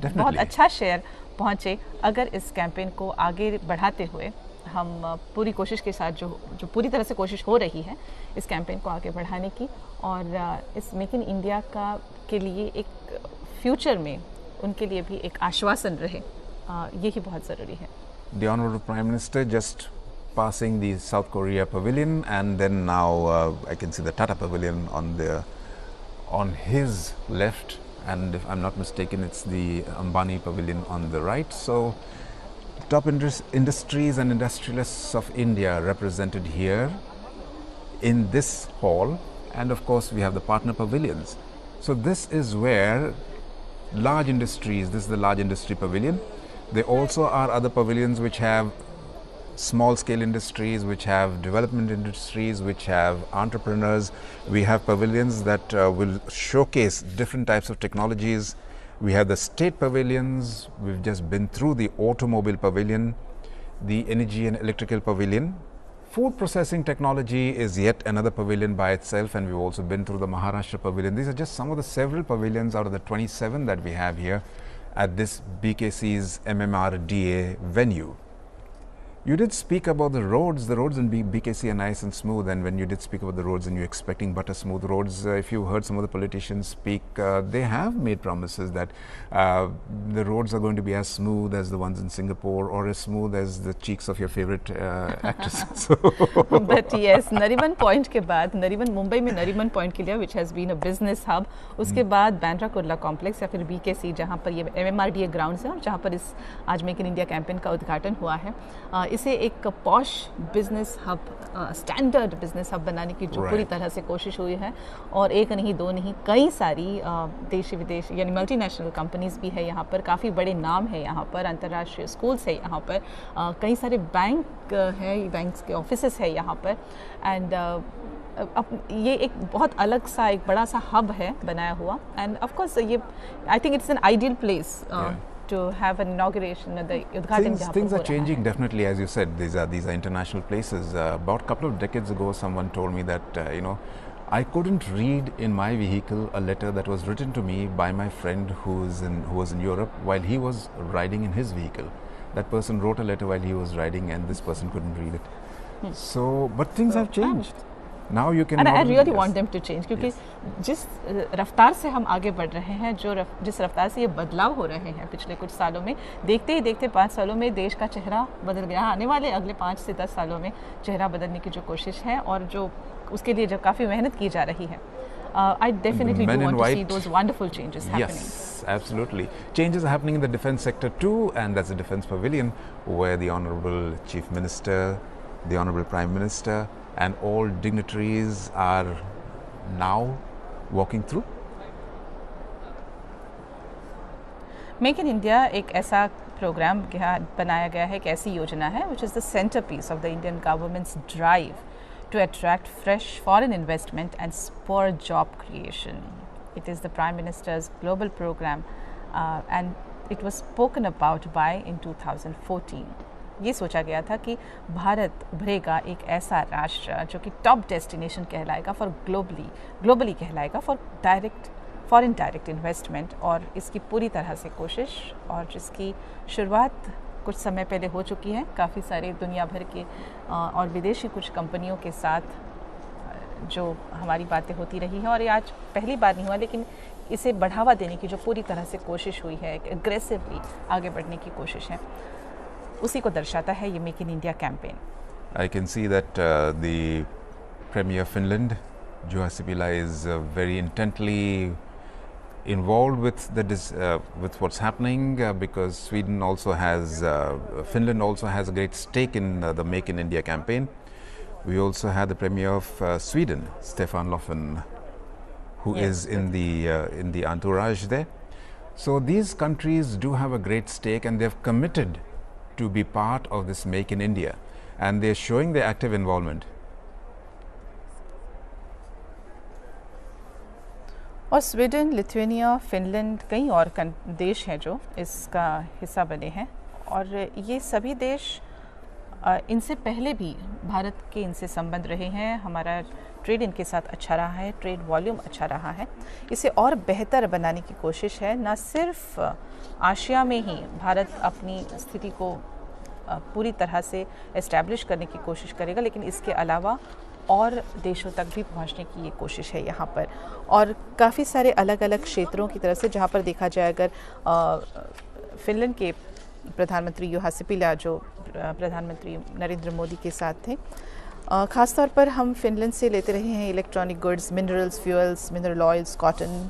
बहुत अच्छा शेयर पहुँचे अगर इस कैंपेन को आगे बढ़ाते हुए हम पूरी कोशिश के साथ जो पूरी तरह से कोशिश हो रही है इस कैंपेन को आगे बढ़ाने की और इस मेक इन इंडिया का के लिए एक फ्यूचर में उनके लिए भी एक आश्वासन रहे, यही बहुत ज़रूरी है. The Honorable Prime Minister just passing the South Korea pavilion and then now I can see the Tata pavilion on his left, and if I'm not mistaken it's the Ambani pavilion on the right. So top industries and industrialists of India represented here in this hall, and of course we have the partner pavilions. So this is where large industries, this is the large industry pavilion. There also are other pavilions which have small scale industries, which have development industries, which have entrepreneurs. We have pavilions that will showcase different types of technologies. We have the state pavilions, we've just been through the automobile pavilion, the energy and electrical pavilion. Food processing technology is yet another pavilion by itself, and we've also been through the Maharashtra pavilion. These are just some of the several pavilions out of the 27 that we have here at this BKC's MMRDA venue. You did speak about the roads. The roads in BKC are nice and smooth, and when you did speak about the roads and you're expecting butter smooth roads, if you heard some of the politicians speak, they have made promises that the roads are going to be as smooth as the ones in Singapore or as smooth as the cheeks of your favorite actress. But yes, Nariman Point के बाद, नरीमन मुंबई में Nariman point के लिए which has been a business hub, उसके बाद Bandra Kurla complex या फिर BKC जहाँ पर ये MMRDA ग्राउंड्स है और जहाँ पर इस आज मेक इन इंडिया कैंपेन का उद्घाटन हुआ है, इसे एक posh business hub, standard business hub बनाने की जो पूरी तरह से कोशिश हुई है और एक नहीं दो नहीं कई सारी देशी विदेश यानी मल्टीनेशनल कंपनीज भी है यहाँ पर, काफ़ी बड़े नाम है यहाँ पर, अंतर्राष्ट्रीय स्कूल्स है यहाँ पर, कई सारे बैंक है, बैंक्स के ऑफिसेस है यहाँ पर एंड अब ये एक बहुत अलग सा एक बड़ा सा हब है बनाया हुआ एंड ऑफ कोर्स ये I think it's an ideal place to have an inauguration at the Udghatin. Things are changing definitely, as you said. These are international places. About a couple of decades ago, someone told me that I couldn't read in my vehicle a letter that was written to me by my friend who was in Europe while he was riding in his vehicle. That person wrote a letter while he was riding, and this person couldn't read it. So, but things have changed. Now you can. And I really yes. want them to change, क्योंकि जिस रफ्तार से हम आगे बढ़ रहे हैं, जिस रफ्तार से ये बदलाव हो रहे हैं पिछले कुछ सालों में, देखते ही देखते 5 सालों में देश का चेहरा बदल गया। आने वाले अगले 5 से 10 सालों में चेहरा बदलने की जो कोशिश है और जो उसके लिए जो काफ़ी मेहनत की जा रही है, I definitely do want to see those wonderful changes happening. Yes, absolutely. Changes are happening in the defense sector too, and that's the Defense Pavilion, where the Honorable Chief Minister, the Honorable Prime Minister, and all dignitaries are now walking through. Make in India एक ऐसा programme बनाया गया है, एक ऐसी योजना है which is the centerpiece of the Indian government's drive to attract fresh foreign investment and spur job creation. It is the Prime Minister's global program and it was spoken about by in 2014. ये सोचा गया था कि भारत उभरेगा एक ऐसा राष्ट्र जो कि टॉप डेस्टिनेशन कहलाएगा फॉर ग्लोबली कहलाएगा फॉर फॉरेन डायरेक्ट इन्वेस्टमेंट, और इसकी पूरी तरह से कोशिश और जिसकी शुरुआत कुछ समय पहले हो चुकी है काफ़ी सारे दुनिया भर के और विदेशी कुछ कंपनियों के साथ जो हमारी बातें होती रही हैं, और ये आज पहली बार नहीं हुआ, लेकिन इसे बढ़ावा देने की जो पूरी तरह से कोशिश हुई है, एग्रेसिवली आगे बढ़ने की कोशिश है, उसी को दर्शाता है ये make in India campaign. I can see that the Premier of Finland, Juha Sipilä, is very intently involved with with what's happening because Finland also has a great stake in the Make in India campaign. We also had the Premier of Sweden, Stefan Löfven, who is in the entourage there. So these countries do have a great stake, and they've committed to be part of this Make in India, and they're showing their active involvement. और Sweden, Lithuania, Finland, कई और देश हैं जो इसका हिस्सा बने हैं, और ये सभी देश इनसे पहले भी भारत के इनसे संबंध रहे हैं। हमारा ट्रेड इनके साथ अच्छा रहा है, ट्रेड वॉल्यूम अच्छा रहा है। इसे और बेहतर बनाने की कोशिश है। न सिर्फ आशिया में ही भारत अपनी स्थिति को पूरी तरह से एस्टैब्लिश करने की कोशिश करेगा, लेकिन इसके अलावा और देशों तक भी पहुंचने की ये कोशिश है यहाँ पर, और काफ़ी सारे अलग अलग क्षेत्रों की तरफ से, जहाँ पर देखा जाए अगर फिनलैंड के प्रधानमंत्री जुहा सिपिला जो प्रधानमंत्री नरेंद्र मोदी के साथ थे, ख़ासतौर पर हम फिनलैंड से लेते रहे हैं electronic goods, minerals, fuels, mineral oils, cotton,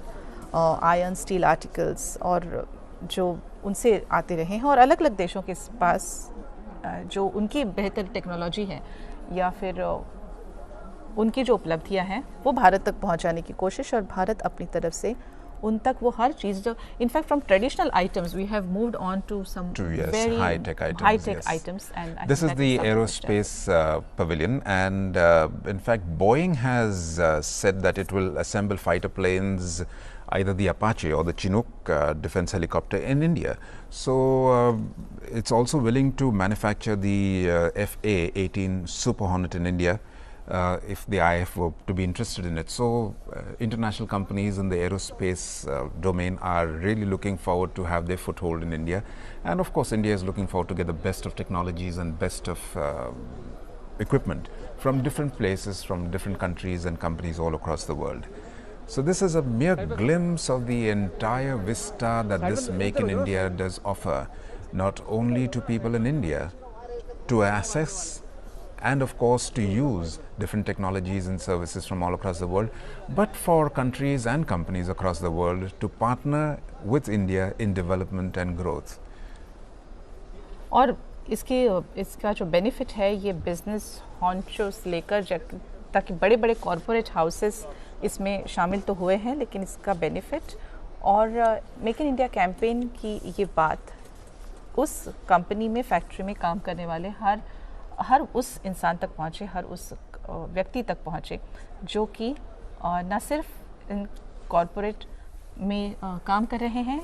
iron, steel articles, और जो उनसे आते रहे हैं, और अलग अलग देशों के पास जो उनकी बेहतर टेक्नोलॉजी है या फिर उनकी जो उपलब्धियां हैं वो भारत तक पहुंचाने की कोशिश, और भारत अपनी तरफ से उन तक वो हर चीज़ जो in fact from traditional items we have moved on to some very high-tech items and this is the aerospace pavilion, and in fact Boeing has said that it will assemble fighter planes, either the Apache or the Chinook defense helicopter in India. So it's also willing to manufacture the FA-18 Super Hornet in India if the IF were to be interested in it. So international companies in the aerospace domain are really looking forward to have their foothold in India, and of course India is looking forward to get the best of technologies and best of equipment from different places, from different countries and companies all across the world. So this is a mere glimpse of the entire vista that this Make in India does offer, not only to people in India to access and of course to use different technologies and services from all across the world, but for countries and companies across the world to partner with India in development and growth. और इसका जो benefit है ये business हॉन्चोस लेकर ताकि बड़े बड़े corporate houses इसमें शामिल तो हुए हैं, लेकिन इसका बेनिफिट और मेक इन इंडिया कैंपेन की ये बात उस कंपनी में, फैक्ट्री में काम करने वाले हर उस इंसान तक पहुँचे, हर उस व्यक्ति तक पहुँचे जो कि न सिर्फ इन कॉरपोरेट में काम कर रहे हैं,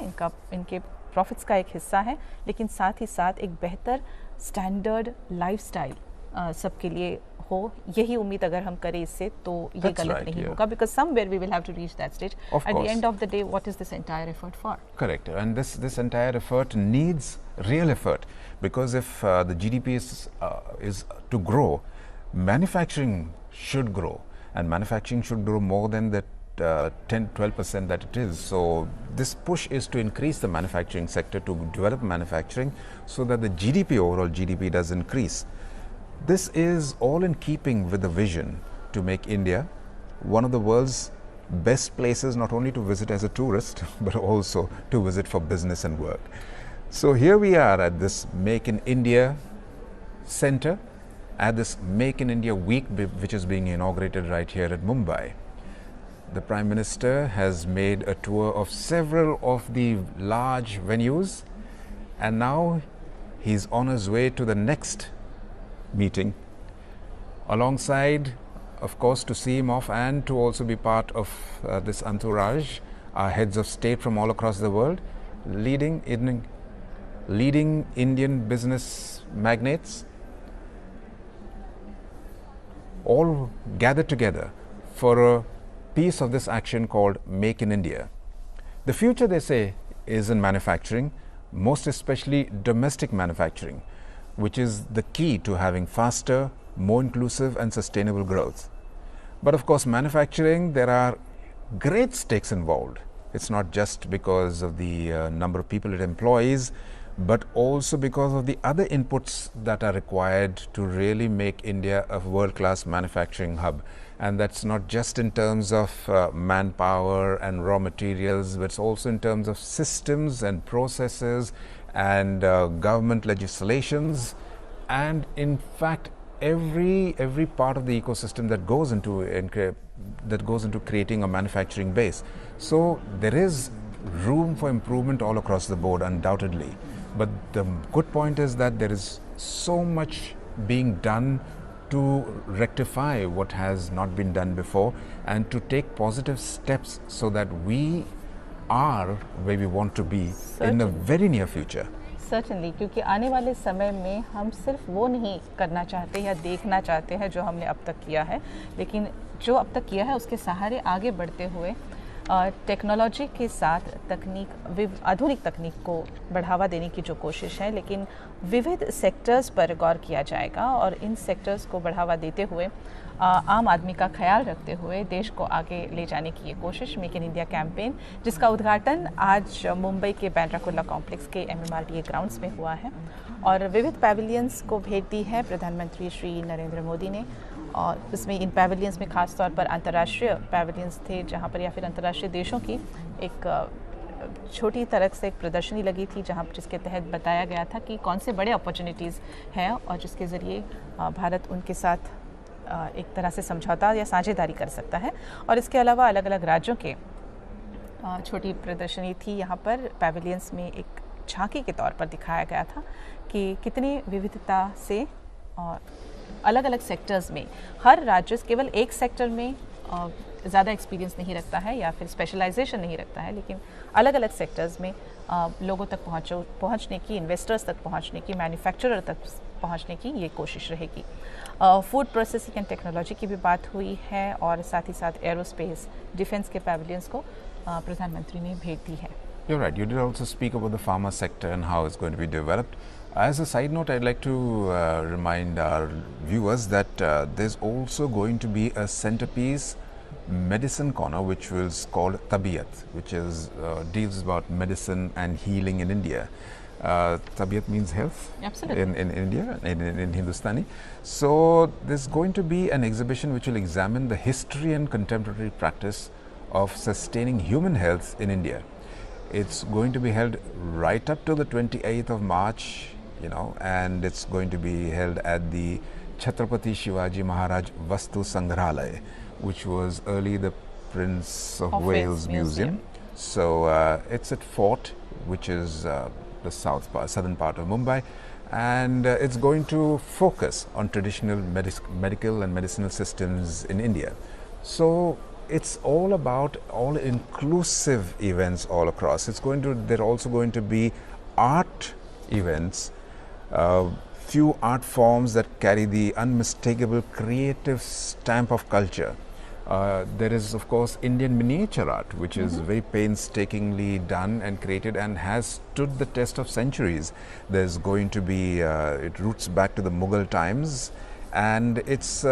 इनके प्रॉफिट्स का एक हिस्सा है, लेकिन साथ ही साथ एक बेहतर स्टैंडर्ड लाइफस्टाइल सबके लिए हो। यही उम्मीद अगर हम करें इससे तो ये गलत नहीं होगा, because somewhere we will have to reach that stage. At the end of the day, what is this entire effort for? Correct, and this entire effort needs real effort, because if the GDP is to grow, manufacturing should grow, and manufacturing should grow more than the 10-12% that it is. So this push is to increase the manufacturing sector, to develop manufacturing so that the GDP, overall GDP, does increase. This is all in keeping with the vision to make India one of the world's best places, not only to visit as a tourist, but also to visit for business and work. So here we are at this Make in India center, at this Make in India week, which is being inaugurated right here at Mumbai. The Prime Minister has made a tour of several of the large venues, and now he's on his way to the next meeting, alongside, of course, to see him off and to also be part of this entourage, are heads of state from all across the world, leading Indian business magnates, all gathered together for a piece of this action called Make in India. The future, they say, is in manufacturing, most especially domestic manufacturing, which is the key to having faster, more inclusive and sustainable growth. But of course, manufacturing, there are great stakes involved. It's not just because of the number of people it employs, but also because of the other inputs that are required to really make India a world-class manufacturing hub. And that's not just in terms of manpower and raw materials, but it's also in terms of systems and processes and government legislations, and in fact every part of the ecosystem that goes into creating a manufacturing base. So there is room for improvement all across the board, undoubtedly. But the good point is that there is so much being done to rectify what has not been done before and to take positive steps so that we are where we want to be in the very near future. Certainly, क्योंकि आने वाले समय में हम सिर्फ वो नहीं करना चाहते या देखना चाहते हैं जो हमने अब तक किया है, लेकिन जो अब तक किया है उसके सहारे आगे बढ़ते हुए टेक्नोलॉजी के साथ आधुनिक तकनीक को बढ़ावा देने की जो कोशिश है, लेकिन विविध सेक्टर्स पर गौर किया जाएगा और इन सेक्टर्स को बढ़ावा देते हुए आम आदमी का ख्याल रखते हुए देश को आगे ले जाने की ये कोशिश मेक इन इंडिया कैंपेन, जिसका उद्घाटन आज मुंबई के बांद्रा कुर्ला कॉम्प्लेक्स के MMRDA ग्राउंड्स में हुआ है और विविध पैविलियंस को भेंट दी है प्रधानमंत्री श्री नरेंद्र मोदी ने। और इसमें इन पैविलियंस में ख़ास तौर पर अंतर्राष्ट्रीय पैविलियंस थे, जहाँ पर या फिर अंतर्राष्ट्रीय देशों की एक छोटी तरह से एक प्रदर्शनी लगी थी, जिसके तहत बताया गया था कि कौन से बड़े अपॉर्चुनिटीज़ हैं और जिसके ज़रिए भारत उनके साथ एक तरह से समझौता या साझेदारी कर सकता है। और इसके अलावा अलग अलग राज्यों के छोटी प्रदर्शनी थी। यहाँ पर पैविलियंस में एक झांकी के तौर पर दिखाया गया था कि कितनी विविधता से और अलग अलग सेक्टर्स में हर राज्य केवल एक सेक्टर में ज़्यादा एक्सपीरियंस नहीं रखता है या फिर स्पेशलाइजेशन नहीं रखता है, लेकिन अलग अलग सेक्टर्स में लोगों तक पहुंचने की, इन्वेस्टर्स तक पहुंचने की, मैन्युफैक्चरर तक पहुंचने की ये कोशिश रहेगी। फूड प्रोसेसिंग एंड टेक्नोलॉजी की भी बात हुई है और साथ ही साथ एरोस्पेस, डिफेंस के पैविलियंस को प्रधानमंत्री ने भेंट दी है। You're right. You did also speak about the pharma sector and how it's going to be developed. As a side note, I'd like to remind our viewers that there's also going to be a centerpiece medicine corner, which was called Tabiyat, which is deals about medicine and healing in India. Tabiyat means health. Absolutely. in India, in Hindustani. So there's going to be an exhibition which will examine the history and contemporary practice of sustaining human health in India. It's going to be held right up to the 28th of March, and it's going to be held at the Chhatrapati Shivaji Maharaj Vastu Sangrahalaya, which was early the Prince of Wales Museum. So it's at Fort, which is the southern part of Mumbai, and it's going to focus on traditional medical and medicinal systems in India. So it's all about all-inclusive events all across. There are also going to be art events, few art forms that carry the unmistakable creative stamp of culture. There is, of course, Indian miniature art, which is very painstakingly done and created and has stood the test of centuries. There's going to be, it roots back to the Mughal times, and it's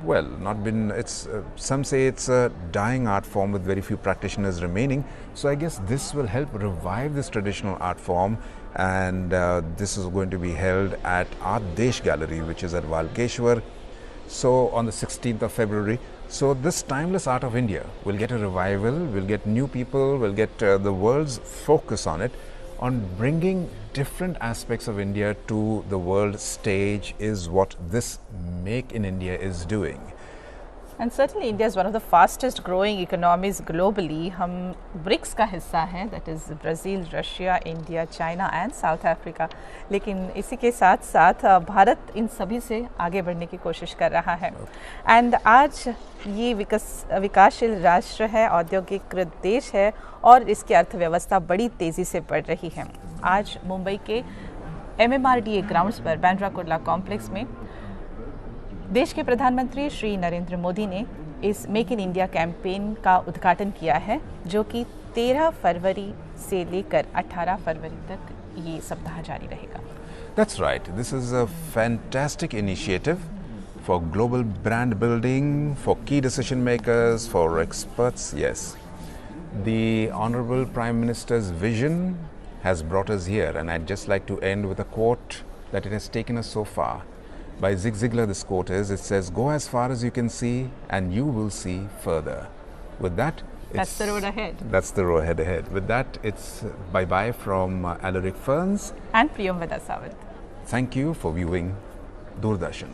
well, not been, it's, some say it's a dying art form with very few practitioners remaining. So I guess this will help revive this traditional art form, and this is going to be held at Art Desh Gallery, which is at Walkeshwar. So on the 16th of February. So this timeless art of India will get a revival, will get new people, will get the world's focus on it, on bringing different aspects of India to the world stage is what this Make in India is doing. And certainly India is one of the fastest growing economies globally. हम BRICS का हिस्सा हैं, that is Brazil, Russia, India, China and south Africa. लेकिन इसी के साथ साथ भारत इन सभी से आगे बढ़ने की कोशिश कर रहा है. एंड आज ये विकासशील राष्ट्र है, औद्योगिक देश है और इसकी अर्थव्यवस्था बड़ी तेज़ी से बढ़ रही है. आज मुंबई के MMRDA ग्राउंड्स पर बांद्रा कुर्ला कॉम्प्लेक्स में देश के प्रधानमंत्री श्री नरेंद्र मोदी ने इस मेक इन इंडिया कैंपेन का उद्घाटन किया है, जो कि 13 फरवरी से लेकर 18 फरवरी तक ये सप्ताह जारी रहेगा. That's right. This is a fantastic initiative for global brand building, for key decision makers, for experts. Yes, the Honorable Prime Minister's vision has brought us here, and I'd just like to end with a quote that it has taken us so far. By Zig Ziglar, this quote is, it says, "Go as far as you can see and you will see further." With that, that's the road ahead. That's the road ahead. With that, it's bye-bye from Alaric Ferns and Priyamvada Sawant. Thank you for viewing Doordarshan.